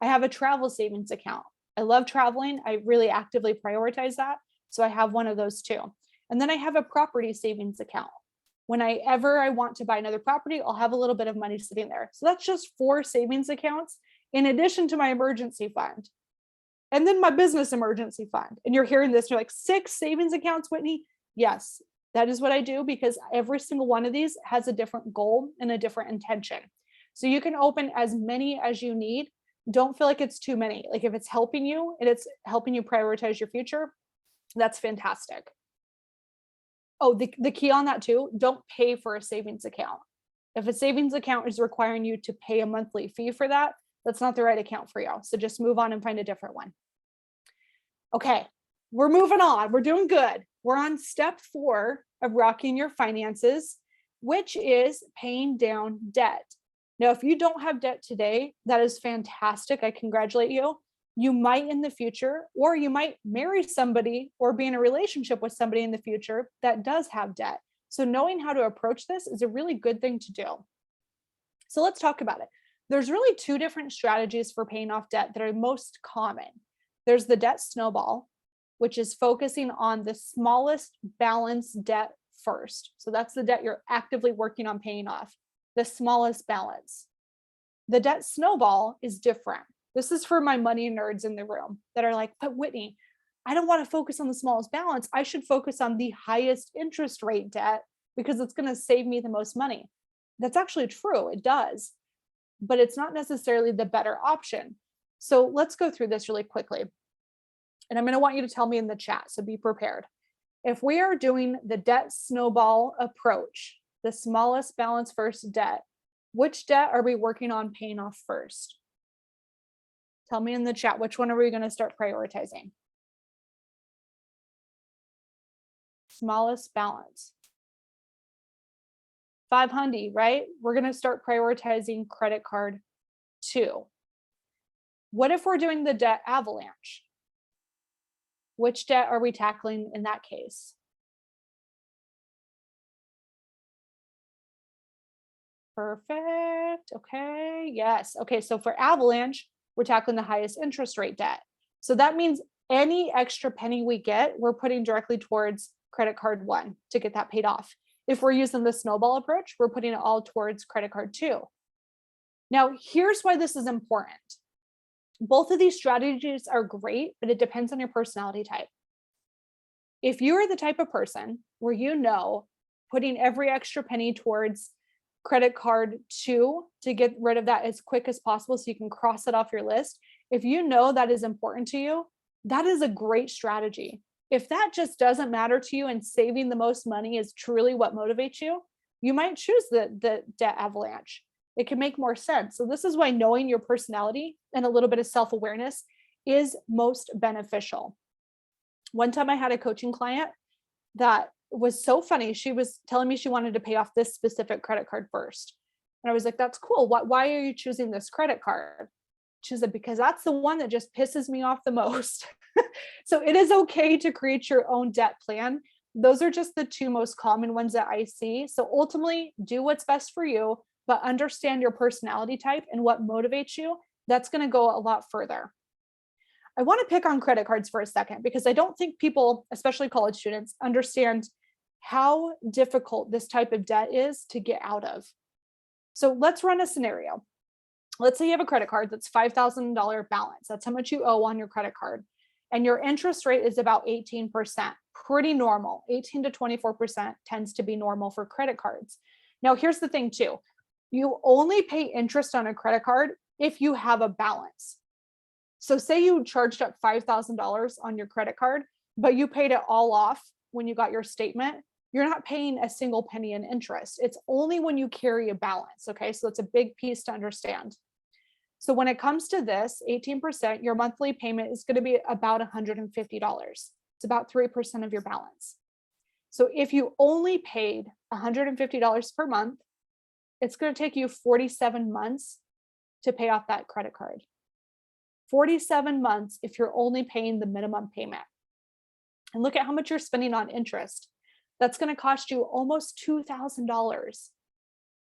I have a travel savings account. I love traveling. I really actively prioritize that. So I have one of those too. And then I have a property savings account. Whenever I want to buy another property, I'll have a little bit of money sitting there. So that's just 4 savings accounts in addition to my emergency fund. And then my business emergency fund. And you're hearing this, you're like, 6 savings accounts, Whitney? Yes, that is what I do, because every single one of these has a different goal and a different intention. So you can open as many as you need. Don't feel like it's too many. Like if it's helping you and it's helping you prioritize your future, that's fantastic. Oh, the key on that too, don't pay for a savings account. If a savings account is requiring you to pay a monthly fee for that, that's not the right account for you. So just move on and find a different one. Okay, we're moving on. We're doing good. We're on step 4 of rocking your finances, which is paying down debt. Now, if you don't have debt today, that is fantastic. I congratulate you. You might in the future, or you might marry somebody or be in a relationship with somebody in the future that does have debt. So knowing how to approach this is a really good thing to do. So let's talk about it. There's really 2 different strategies for paying off debt that are most common. There's the debt snowball, which is focusing on the smallest balance debt first. So that's the debt you're actively working on paying off, the smallest balance. The debt snowball is different. This is for my money nerds in the room that are like, but Whitney, I don't want to focus on the smallest balance. I should focus on the highest interest rate debt because it's going to save me the most money. That's actually true. It does, but it's not necessarily the better option. So let's go through this really quickly. And I'm going to want you to tell me in the chat. So be prepared. If we are doing the debt snowball approach, the smallest balance first debt, which debt are we working on paying off first? Tell me in the chat, which one are we going to start prioritizing? Smallest balance. 500, right? We're going to start prioritizing credit card 2. What if we're doing the debt avalanche? Which debt are we tackling in that case? Perfect. Okay. Yes. Okay. So for avalanche, we're tackling the highest interest rate debt. So that means any extra penny we get, we're putting directly towards credit card 1 to get that paid off. If we're using the snowball approach, we're putting it all towards credit card 2. Now, here's why this is important. Both of these strategies are great, but it depends on your personality type. If you're the type of person where putting every extra penny towards credit card to get rid of that as quick as possible so you can cross it off your list, if you know that is important to you, that is a great strategy. If that just doesn't matter to you and saving the most money is truly what motivates you, you might choose the debt avalanche. It can make more sense. So this is why knowing your personality and a little bit of self-awareness is most beneficial. One time I had a coaching client that was so funny. She was telling me she wanted to pay off this specific credit card first. And I was like, that's cool. Why are you choosing this credit card? She said, because that's the one that just pisses me off the most. So it is okay to create your own debt plan. Those are just the two most common ones that I see. So ultimately, do what's best for you, but understand your personality type and what motivates you. That's going to go a lot further. I want to pick on credit cards for a second because I don't think people, especially college students, understand how difficult this type of debt is to get out of. So let's run a scenario. Let's say you have a credit card that's $5,000 balance. That's how much you owe on your credit card. And your interest rate is about 18%, pretty normal. 18 to 24% tends to be normal for credit cards. Now, here's the thing too. You only pay interest on a credit card if you have a balance. So say you charged up $5,000 on your credit card, but you paid it all off when you got your statement. You're not paying a single penny in interest. It's only when you carry a balance. Okay. So it's a big piece to understand. So when it comes to this 18%, your monthly payment is going to be about $150. It's about 3% of your balance. So if you only paid $150 per month, it's going to take you 47 months to pay off that credit card. 47 months if you're only paying the minimum payment. And look at how much you're spending on interest. That's going to cost you almost $2,000.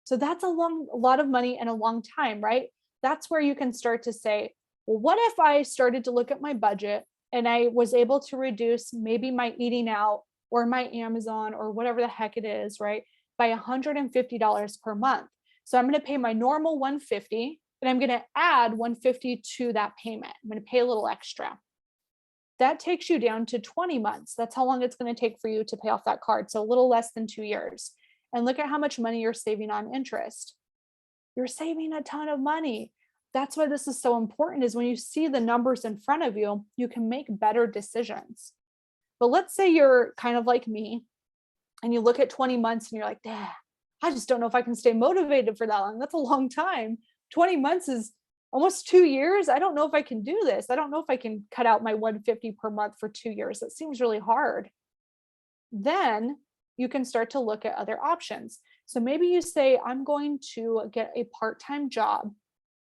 So that's a lot of money and a long time, right? That's where you can start to say, well, what if I started to look at my budget and I was able to reduce maybe my eating out or my Amazon or whatever the heck it is, right, by $150 per month. So I'm going to pay my normal $150 and I'm going to add $150 to that payment. I'm going to pay a little extra. That takes you down to 20 months. That's how long it's going to take for you to pay off that card. So a little less than 2 years. And look at how much money you're saving on interest. You're saving a ton of money. That's why this is so important, is when you see the numbers in front of you, you can make better decisions. But let's say you're kind of like me and you look at 20 months and you're like, I just don't know if I can stay motivated for that long. That's a long time. 20 months is almost 2 years. I don't know if I can do this. I don't know if I can cut out my $150 per month for 2 years. That seems really hard. Then you can start to look at other options. So maybe you say, I'm going to get a part-time job,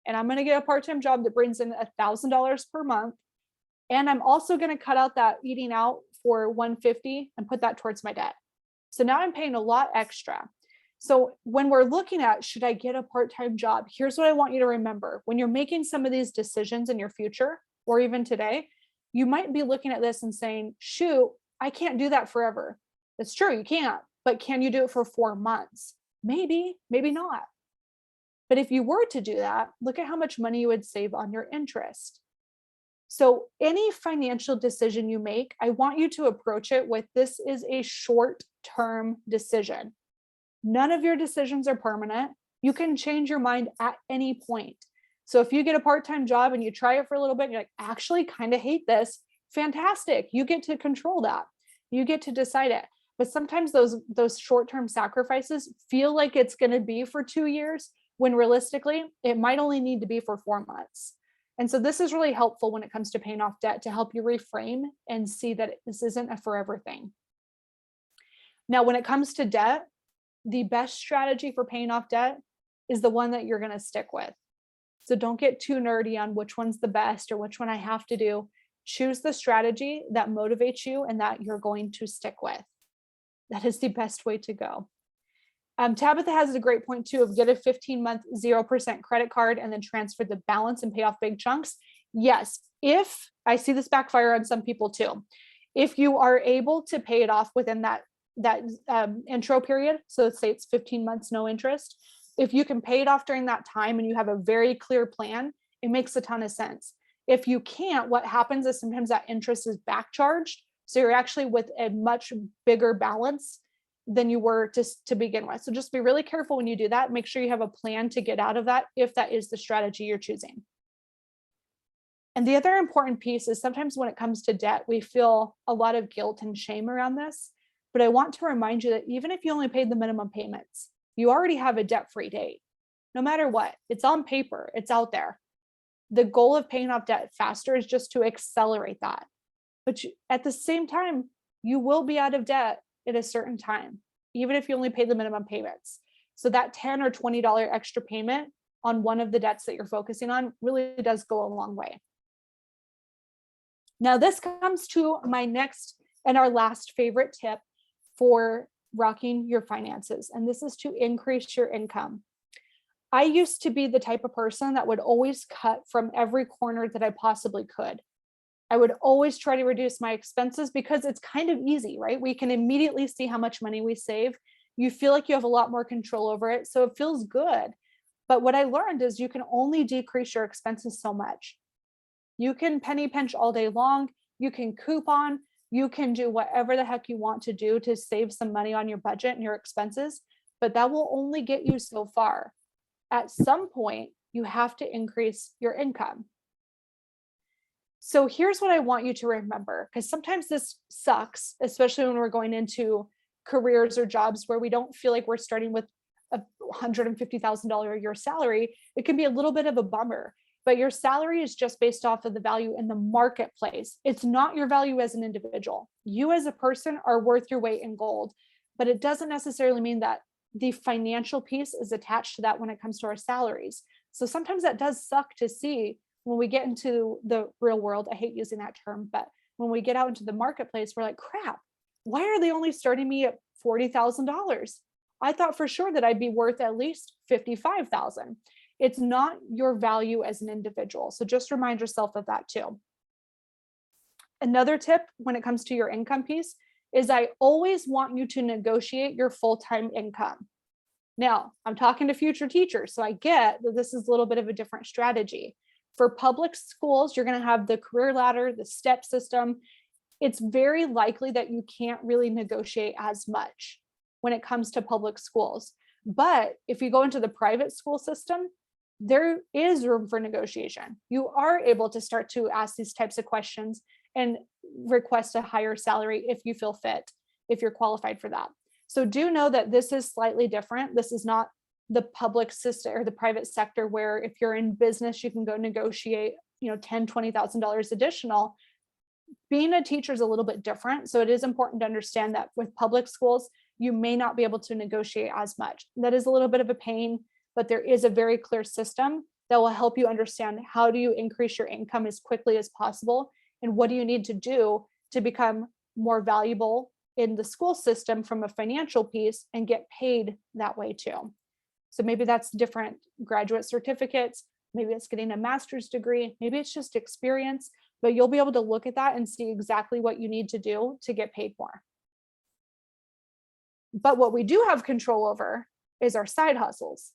and I'm going to get a part-time job that brings in $1,000 per month. And I'm also going to cut out that eating out for $150 and put that towards my debt. So now I'm paying a lot extra. So when we're looking at, should I get a part-time job? Here's what I want you to remember. When you're making some of these decisions in your future, or even today, you might be looking at this and saying, shoot, I can't do that forever. It's true, you can't, but can you do it for 4 months? Maybe, maybe not. But if you were to do that, look at how much money you would save on your interest. So any financial decision you make, I want you to approach it with, this is a short-term decision. None of your decisions are permanent. You can change your mind at any point. So if you get a part-time job and you try it for a little bit, and you're like, actually kind of hate this, fantastic. You get to control that. You get to decide it. But sometimes those short-term sacrifices feel like it's going to be for 2 years, when realistically, it might only need to be for 4 months. And so this is really helpful when it comes to paying off debt, to help you reframe and see that this isn't a forever thing. Now, when it comes to debt, the best strategy for paying off debt is the one that you're going to stick with. So don't get too nerdy on which one's the best or which one I have to do. Choose the strategy that motivates you and that you're going to stick with. That is the best way to go. Tabitha has a great point too of get a 15-month 0% credit card and then transfer the balance and pay off big chunks. Yes, if I see this backfire on some people too, if you are able to pay it off within that intro period, so let's say it's 15 months, no interest. If you can pay it off during that time and you have a very clear plan, it makes a ton of sense. If you can't, what happens is sometimes that interest is back charged. So you're actually with a much bigger balance than you were to begin with. So just be really careful when you do that. Make sure you have a plan to get out of that if that is the strategy you're choosing. And the other important piece is sometimes when it comes to debt, we feel a lot of guilt and shame around this. But I want to remind you that even if you only paid the minimum payments, you already have a debt-free date. No matter what, it's on paper, it's out there. The goal of paying off debt faster is just to accelerate that. But at the same time, you will be out of debt at a certain time, even if you only pay the minimum payments. So that $10 or $20 extra payment on one of the debts that you're focusing on really does go a long way. Now, this comes to my next and our last favorite tip for rocking your finances, and this is to increase your income. I used to be the type of person that would always cut from every corner that I possibly could. I would always try to reduce my expenses because it's kind of easy, right? We can immediately see how much money we save. You feel like you have a lot more control over it, so it feels good. But what I learned is you can only decrease your expenses so much. You can penny pinch all day long. You can coupon. You can do whatever the heck you want to do to save some money on your budget and your expenses, but that will only get you so far. At some point, you have to increase your income. So here's what I want you to remember, because sometimes this sucks, especially when we're going into careers or jobs where we don't feel like we're starting with a $150,000 a year salary. It can be a little bit of a bummer, but your salary is just based off of the value in the marketplace. It's not your value as an individual. You as a person are worth your weight in gold, but it doesn't necessarily mean that the financial piece is attached to that when it comes to our salaries. So sometimes that does suck to see when we get into the real world. I hate using that term, but when we get out into the marketplace, we're like, crap, why are they only starting me at $40,000? I thought for sure that I'd be worth at least $55,000. It's not your value as an individual. So just remind yourself of that too. Another tip when it comes to your income piece is I always want you to negotiate your full-time income. Now, I'm talking to future teachers, so I get that this is a little bit of a different strategy. For public schools, you're going to have the career ladder, the step system. It's very likely that you can't really negotiate as much when it comes to public schools. But if you go into the private school system, there is room for negotiation. You are able to start to ask these types of questions and request a higher salary if you feel fit, if you're qualified for that. So do know that this is slightly different. This is not the public system or the private sector where if you're in business, you can go negotiate, $10,000, $20,000 additional. Being a teacher is a little bit different. So it is important to understand that with public schools, you may not be able to negotiate as much. That is a little bit of a pain, but there is a very clear system that will help you understand how do you increase your income as quickly as possible and what do you need to do to become more valuable in the school system from a financial piece and get paid that way too. So maybe that's different graduate certificates, maybe it's getting a master's degree, maybe it's just experience, but you'll be able to look at that and see exactly what you need to do to get paid more. But what we do have control over is our side hustles.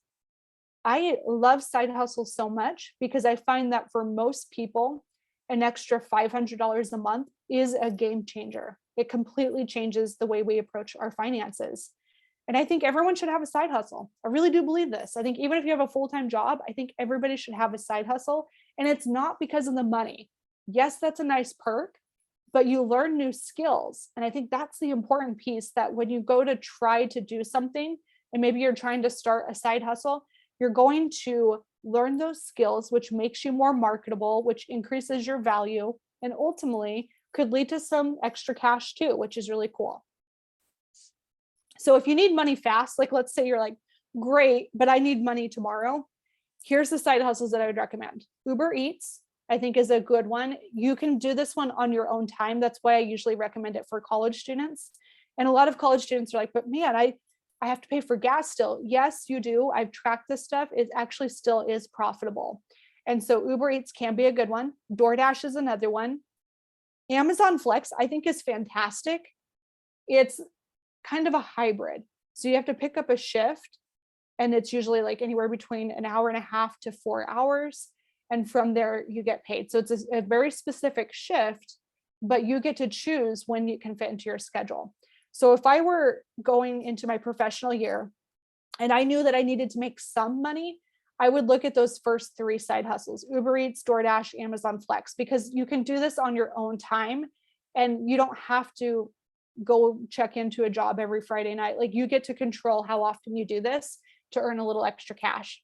I love side hustles so much because I find that for most people, an extra $500 a month is a game changer. It completely changes the way we approach our finances. And I think everyone should have a side hustle. I really do believe this. I think even if you have a full-time job, I think everybody should have a side hustle. And it's not because of the money. Yes, that's a nice perk, but you learn new skills. And I think that's the important piece, that when you go to try to do something, and maybe you're trying to start a side hustle, you're going to learn those skills, which makes you more marketable, which increases your value, and ultimately could lead to some extra cash too, which is really cool. So if you need money fast, like let's say you're like, great, but I need money tomorrow. Here's the side hustles that I would recommend. Uber Eats, I think, is a good one. You can do this one on your own time. That's why I usually recommend it for college students. And a lot of college students are like, but man, I have to pay for gas still. Yes, you do. I've tracked this stuff. It actually still is profitable. And so Uber Eats can be a good one. DoorDash is another one. Amazon Flex, I think, is fantastic. It's kind of a hybrid. So you have to pick up a shift, and it's usually like anywhere between an hour and a half to 4 hours. And from there you get paid. So it's a very specific shift, but you get to choose when you can fit into your schedule. So if I were going into my professional year and I knew that I needed to make some money, I would look at those first three side hustles: Uber Eats, DoorDash, Amazon Flex, because you can do this on your own time and you don't have to go check into a job every Friday night. Like, you get to control how often you do this to earn a little extra cash.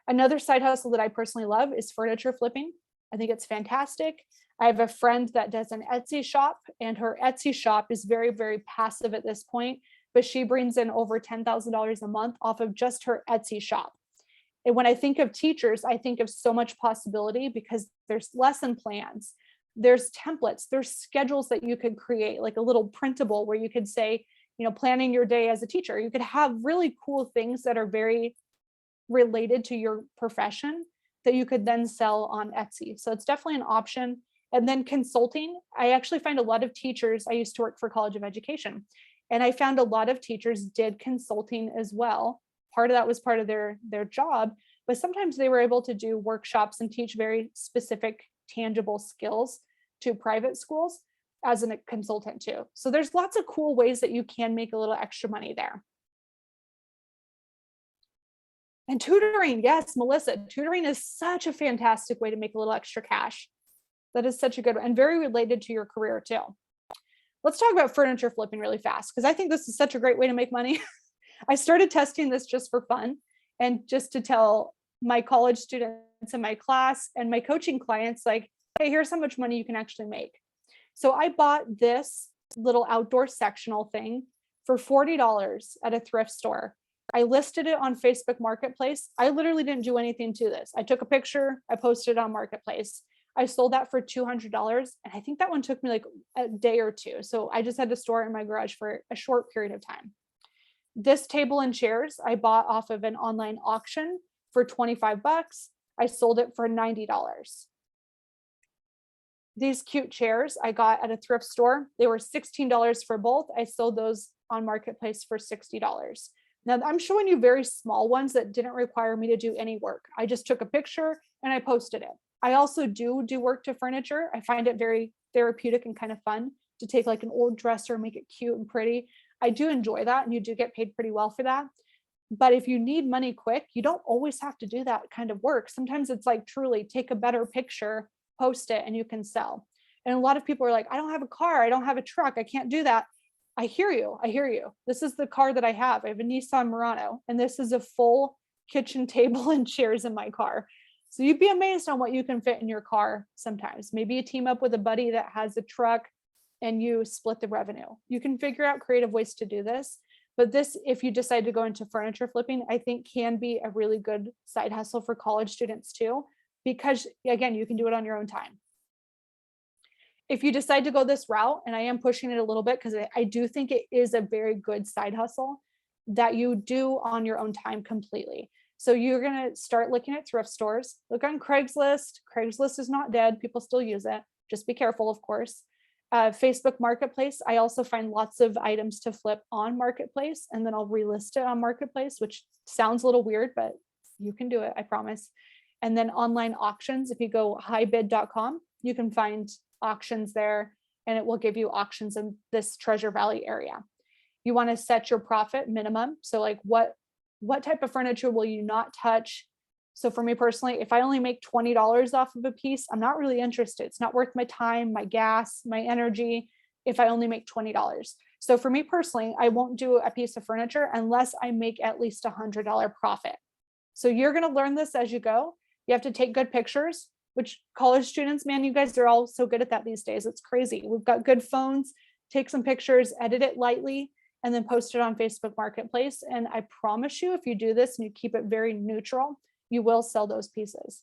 Another side hustle that I personally love is furniture flipping. I think it's fantastic. I have a friend that does an Etsy shop, and her Etsy shop is very, very passive at this point, but she brings in over $10,000 a month off of just her Etsy shop. And when I think of teachers, I think of so much possibility because there's lesson plans, there's templates, there's schedules that you could create, like a little printable where you could say, planning your day as a teacher. You could have really cool things that are very related to your profession that you could then sell on Etsy. So it's definitely an option. And then consulting, I actually find a lot of teachers, I used to work for College of Education, and I found a lot of teachers did consulting as well. Part of that was part of their job, but sometimes they were able to do workshops and teach very specific, tangible skills to private schools as a consultant too. So there's lots of cool ways that you can make a little extra money there. And tutoring, yes, Melissa, tutoring is such a fantastic way to make a little extra cash. That is such a good one, and very related to your career too. Let's talk about furniture flipping really fast, because I think this is such a great way to make money. I started testing this just for fun and just to tell my college students in my class and my coaching clients, like, hey, here's how much money you can actually make. So I bought this little outdoor sectional thing for $40 at a thrift store. I listed it on Facebook Marketplace. I literally didn't do anything to this. I took a picture, I posted it on Marketplace. I sold that for $200. And I think that one took me like a day or two. So I just had to store it in my garage for a short period of time. This table and chairs I bought off of an online auction for 25 bucks. I sold it for $90. These cute chairs I got at a thrift store. They were $16 for both. I sold those on Marketplace for $60. Now I'm showing you very small ones that didn't require me to do any work. I just took a picture and I posted it. I also do work to furniture. I find it very therapeutic and kind of fun to take like an old dresser, make it cute and pretty. I do enjoy that, and you do get paid pretty well for that. But if you need money quick, you don't always have to do that kind of work. Sometimes it's like truly take a better picture, post it, and you can sell. And a lot of people are like, I don't have a car, I don't have a truck, I can't do that. I hear you. I hear you. This is the car that I have. I have a Nissan Murano, and this is a full kitchen table and chairs in my car. So you'd be amazed on what you can fit in your car sometimes. Maybe you team up with a buddy that has a truck and you split the revenue. You can figure out creative ways to do this. But this, if you decide to go into furniture flipping, I think can be a really good side hustle for college students too, because again, you can do it on your own time. If you decide to go this route, and I am pushing it a little bit because I do think it is a very good side hustle that you do on your own time completely. So you're going to start looking at thrift stores, look on Craigslist. Craigslist is not dead. People still use it. Just be careful, of course. Facebook Marketplace. I also find lots of items to flip on Marketplace, and then I'll relist it on Marketplace, which sounds a little weird, but you can do it, I promise. And then online auctions. If you go highbid.com, you can find auctions there, and it will give you auctions in this Treasure Valley area. You want to set your profit minimum. So like what type of furniture will you not touch? So for me personally, if I only make $20 off of a piece, I'm not really interested. It's not worth my time, my gas, my energy, if I only make $20. So for me personally, I won't do a piece of furniture unless I make at least $100 profit. So you're going to learn this as you go. You have to take good pictures, which college students, man, you guys are all so good at that these days. It's crazy. We've got good phones. Take some pictures, edit it lightly, and then post it on Facebook Marketplace. And I promise you, if you do this and you keep it very neutral, you will sell those pieces.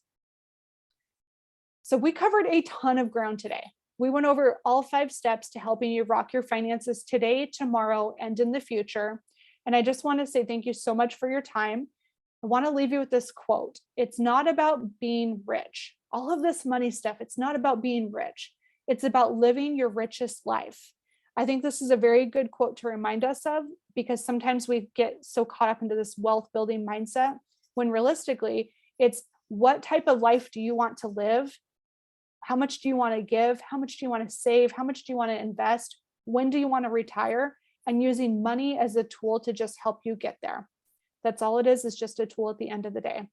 So we covered a ton of ground today. We went over all 5 steps to helping you rock your finances today, tomorrow, and in the future. And I just want to say thank you so much for your time. I want to leave you with this quote. It's not about being rich. All of this money stuff, it's not about being rich. It's about living your richest life. I think this is a very good quote to remind us of, because sometimes we get so caught up into this wealth building mindset when realistically it's what type of life do you want to live How much do you want to give? How much do you want to save? How much do you want to invest? When do you want to retire? And using money as a tool to just help you get there. That's all it is just a tool at the end of the day.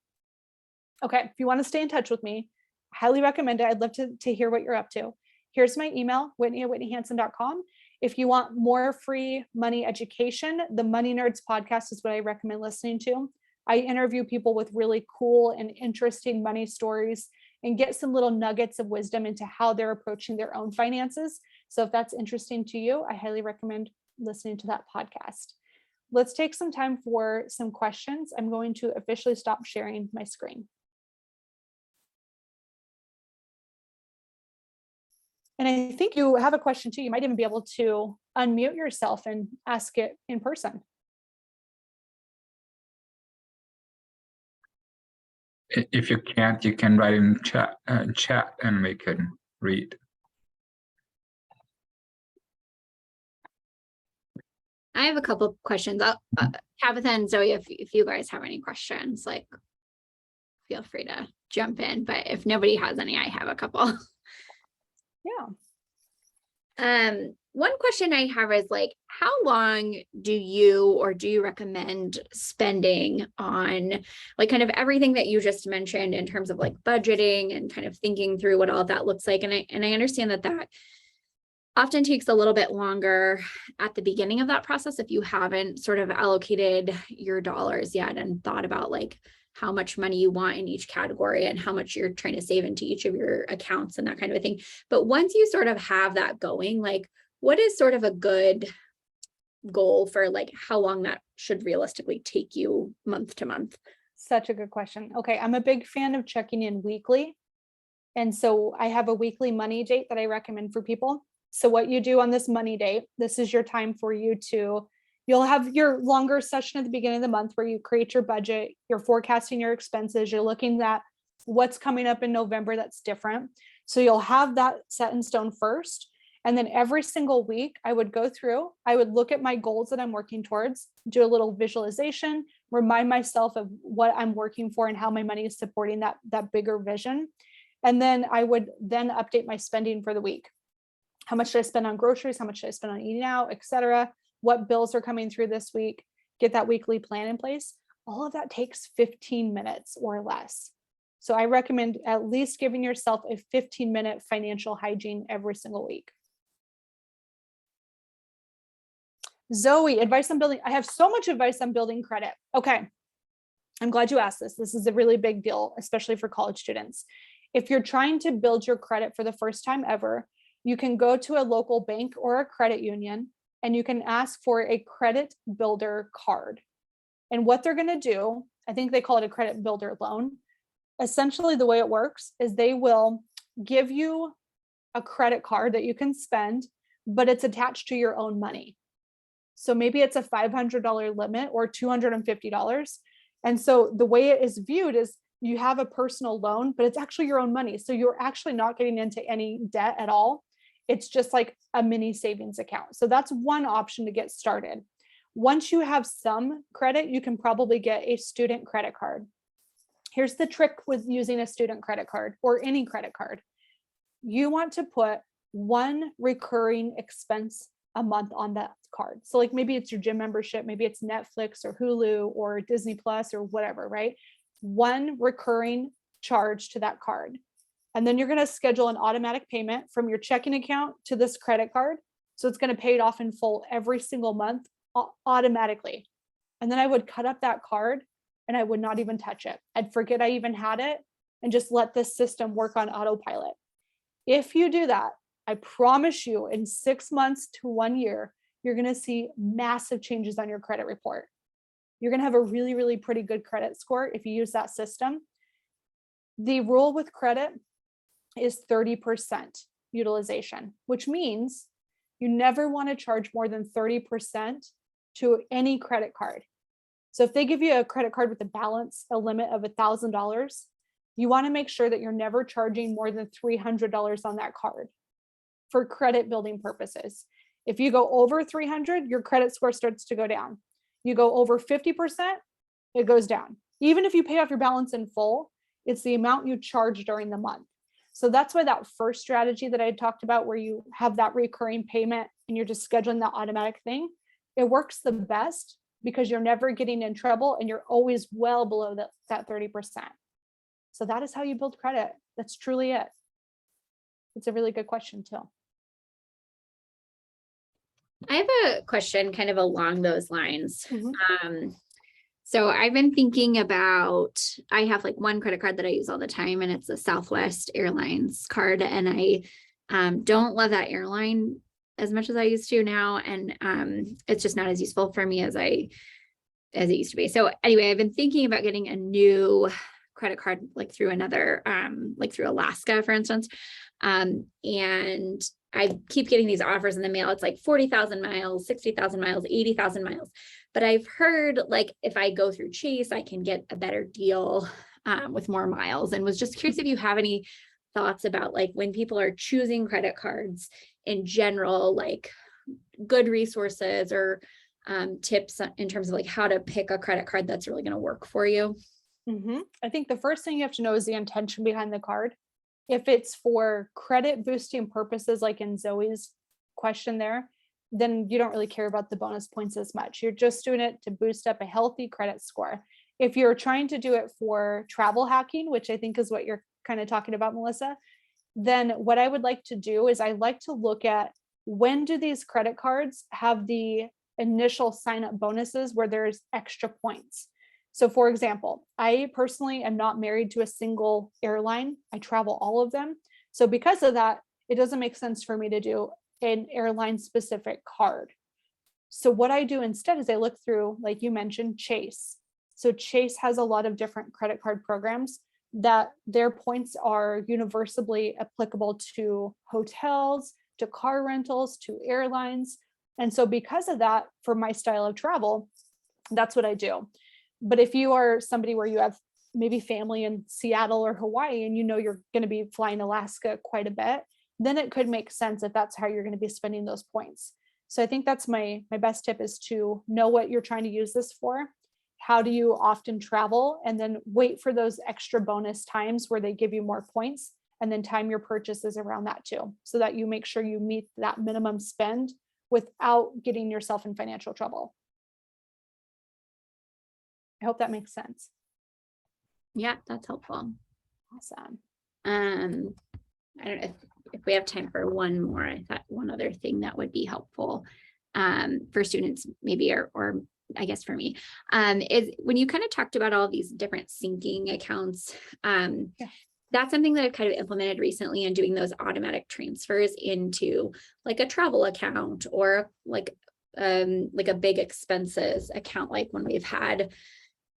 Okay, if you want to stay in touch with me, highly recommend it. I'd love to hear what you're up to. Here's my email, whitney@whitneyhansen.com. If you want more free money education, the Money Nerds podcast is what I recommend listening to. I interview people with really cool and interesting money stories and get some little nuggets of wisdom into how they're approaching their own finances. So if that's interesting to you, I highly recommend listening to that podcast. Let's take some time for some questions. I'm going to officially stop sharing my screen. And I think you have a question too. You might even be able to unmute yourself and ask it in person. If you can't, you can write in chat and we can read. I have a couple of questions. Tabitha and Zoe, if you guys have any questions, like, feel free to jump in. But if nobody has any, I have a couple. Yeah. One question I have is, like, how long do you recommend spending on, like, kind of everything that you just mentioned in terms of like budgeting and kind of thinking through what all that looks like? And I understand that often takes a little bit longer at the beginning of that process if you haven't sort of allocated your dollars yet and thought about like how much money you want in each category and how much you're trying to save into each of your accounts and that kind of a thing. But once you sort of have that going, like, what is sort of a good goal for like how long that should realistically take you month to month? Such a good question. Okay, I'm a big fan of checking in weekly. And so I have a weekly money date that I recommend for people. So what you do on this money date, this is your time for you'll have your longer session at the beginning of the month where you create your budget, you're forecasting your expenses, you're looking at what's coming up in November that's different. So you'll have that set in stone first. And then every single week I would go through, I would look at my goals that I'm working towards, do a little visualization, remind myself of what I'm working for and how my money is supporting that bigger vision. And then I would then update my spending for the week. How much should I spend on groceries? How much should I spend on eating out, etc.? What bills are coming through this week? Get that weekly plan in place. All of that takes 15 minutes or less. So I recommend at least giving yourself a 15-minute financial hygiene every single week. Zoe, advice on building. I have so much advice on building credit. Okay, I'm glad you asked this. This is a really big deal, especially for college students. If you're trying to build your credit for the first time ever, you can go to a local bank or a credit union and you can ask for a credit builder card. And what they're going to do, I think they call it a credit builder loan. Essentially, the way it works is they will give you a credit card that you can spend, but it's attached to your own money. So maybe it's a $500 limit or $250. And so the way it is viewed is you have a personal loan, but it's actually your own money. So you're actually not getting into any debt at all. It's just like a mini savings account. So that's one option to get started. Once you have some credit, you can probably get a student credit card. Here's the trick with using a student credit card or any credit card. You want to put one recurring expense a month on that card. So like maybe it's your gym membership, maybe it's Netflix or Hulu or Disney Plus or whatever, right? One recurring charge to that card. And then you're going to schedule an automatic payment from your checking account to this credit card. So it's going to pay it off in full every single month automatically. And then I would cut up that card and I would not even touch it. I'd forget I even had it and just let this system work on autopilot. If you do that, I promise you in 6 months to 1 year, you're going to see massive changes on your credit report. You're going to have a really, really pretty good credit score if you use that system. The rule with credit is 30% utilization, which means you never want to charge more than 30% to any credit card. So if they give you a credit card with a limit of $1,000, you want to make sure that you're never charging more than $300 on that card for credit building purposes. If you go over 300, your credit score starts to go down. You go over 50%, it goes down. Even if you pay off your balance in full, it's the amount you charge during the month. So that's why that first strategy that I talked about, where you have that recurring payment and you're just scheduling that automatic thing, it works the best because you're never getting in trouble and you're always well below that 30%. So that is how you build credit. That's truly it. It's a really good question too. I have a question kind of along those lines. Mhm. So I've been thinking about, I have like one credit card that I use all the time, and it's a Southwest Airlines card. And I don't love that airline as much as I used to now. And it's just not as useful for me as it used to be. So anyway, I've been thinking about getting a new credit card, like through another, like through Alaska, for instance. And I keep getting these offers in the mail. It's like 40,000 miles, 60,000 miles, 80,000 miles. But I've heard like if I go through Chase, I can get a better deal with more miles, and was just curious if you have any thoughts about like when people are choosing credit cards in general, like good resources or tips in terms of like how to pick a credit card that's really going to work for you. I think the first thing you have to know is the intention behind the card. If it's for credit boosting purposes, like in Zoe's question there, then you don't really care about the bonus points as much. You're just doing it to boost up a healthy credit score. If you're trying to do it for travel hacking, which I think is what you're kind of talking about, Melissa, then what I would like to do is I like to look at when do these credit cards have the initial sign up bonuses where there's extra points. So for example, I personally am not married to a single airline. I travel all of them. So because of that, it doesn't make sense for me to do an airline specific card. So what I do instead is I look through, like you mentioned, Chase. So Chase has a lot of different credit card programs that their points are universally applicable to hotels, to car rentals, to airlines. And so because of that, for my style of travel, that's what I do. But if you are somebody where you have maybe family in Seattle or Hawaii and you know you're going to be flying Alaska quite a bit, then it could make sense if that's how you're going to be spending those points. So I think that's my best tip, is to know what you're trying to use this for. How do you often travel? And then wait for those extra bonus times where they give you more points, and then time your purchases around that too, so that you make sure you meet that minimum spend without getting yourself in financial trouble. I hope that makes sense. Yeah, that's helpful. Awesome. I don't know if we have time for one more. I thought one other thing that would be helpful for students maybe, or I guess for me, is when you kind of talked about all these different syncing accounts. That's something that I've kind of implemented recently, and doing those automatic transfers into like a travel account or like a big expenses account, like when we've had,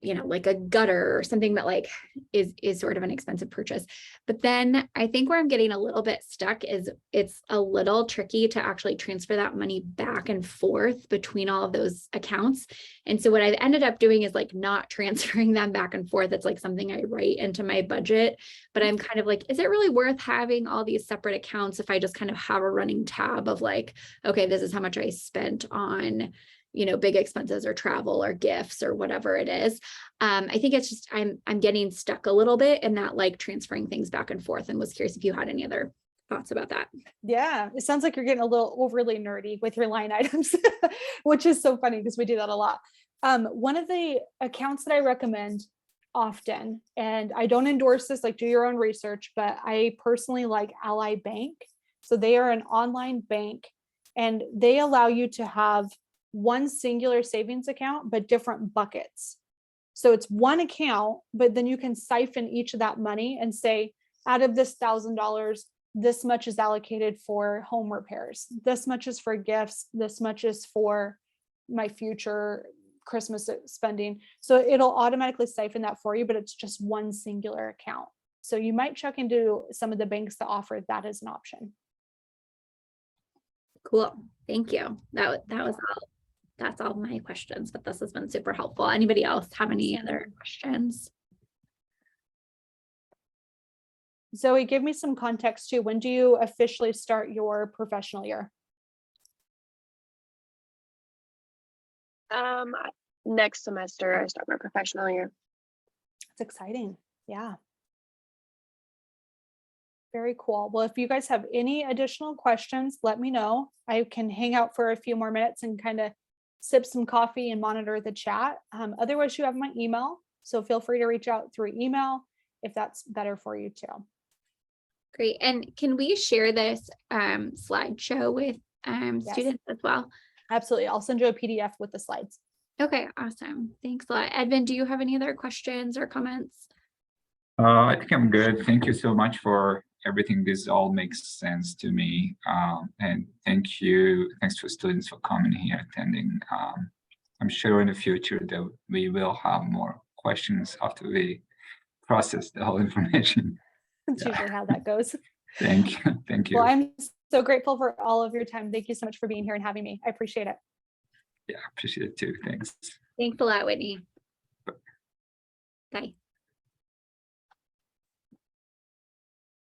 you know, like a gutter or something that like is sort of an expensive purchase. But then I think where I'm getting a little bit stuck is it's a little tricky to actually transfer that money back and forth between all of those accounts. And so what I've ended up doing is like not transferring them back and forth. It's like something I write into my budget, but I'm kind of like, is it really worth having all these separate accounts if I just kind of have a running tab of like, okay, this is how much I spent on, you know, big expenses or travel or gifts or whatever it is. I think it's just, I'm getting stuck a little bit in that, like transferring things back and forth, and was curious if you had any other thoughts about that. Yeah, it sounds like you're getting a little overly nerdy with your line items, which is so funny because we do that a lot. One of the accounts that I recommend often, and I don't endorse this, like do your own research, but I personally like Ally Bank. So they are an online bank, and they allow you to have one singular savings account, but different buckets. So it's one account, but then you can siphon each of that money and say, out of this $1,000, this much is allocated for home repairs. This much is for gifts. This much is for my future Christmas spending. So it'll automatically siphon that for you, but it's just one singular account. So you might check into some of the banks that offer that as an option. Cool. Thank you. That was all. That's all my questions, but this has been super helpful. Anybody else have any other questions? Zoe, give me some context too. When do you officially start your professional year? Next semester I start my professional year. It's exciting. Yeah. Very cool. Well, if you guys have any additional questions, let me know. I can hang out for a few more minutes and kind of sip some coffee and monitor the chat. Otherwise, you have my email. So feel free to reach out through email if that's better for you too. Great. And can we share this slideshow with Yes. students as well? Absolutely. I'll send you a PDF with the slides. Okay, awesome. Thanks a lot. Edvin, do you have any other questions or comments? I think I'm good. Thank you so much for everything. This all makes sense to me. And thanks to students for coming here, attending. I'm sure in the future that we will have more questions after we process the whole information. That's Yeah. usually how that goes. Thank you. Thank you. Well, I'm so grateful for all of your time. Thank you so much for being here and having me. I appreciate it. Yeah, appreciate it too. Thanks. Thanks a lot, Whitney. Bye.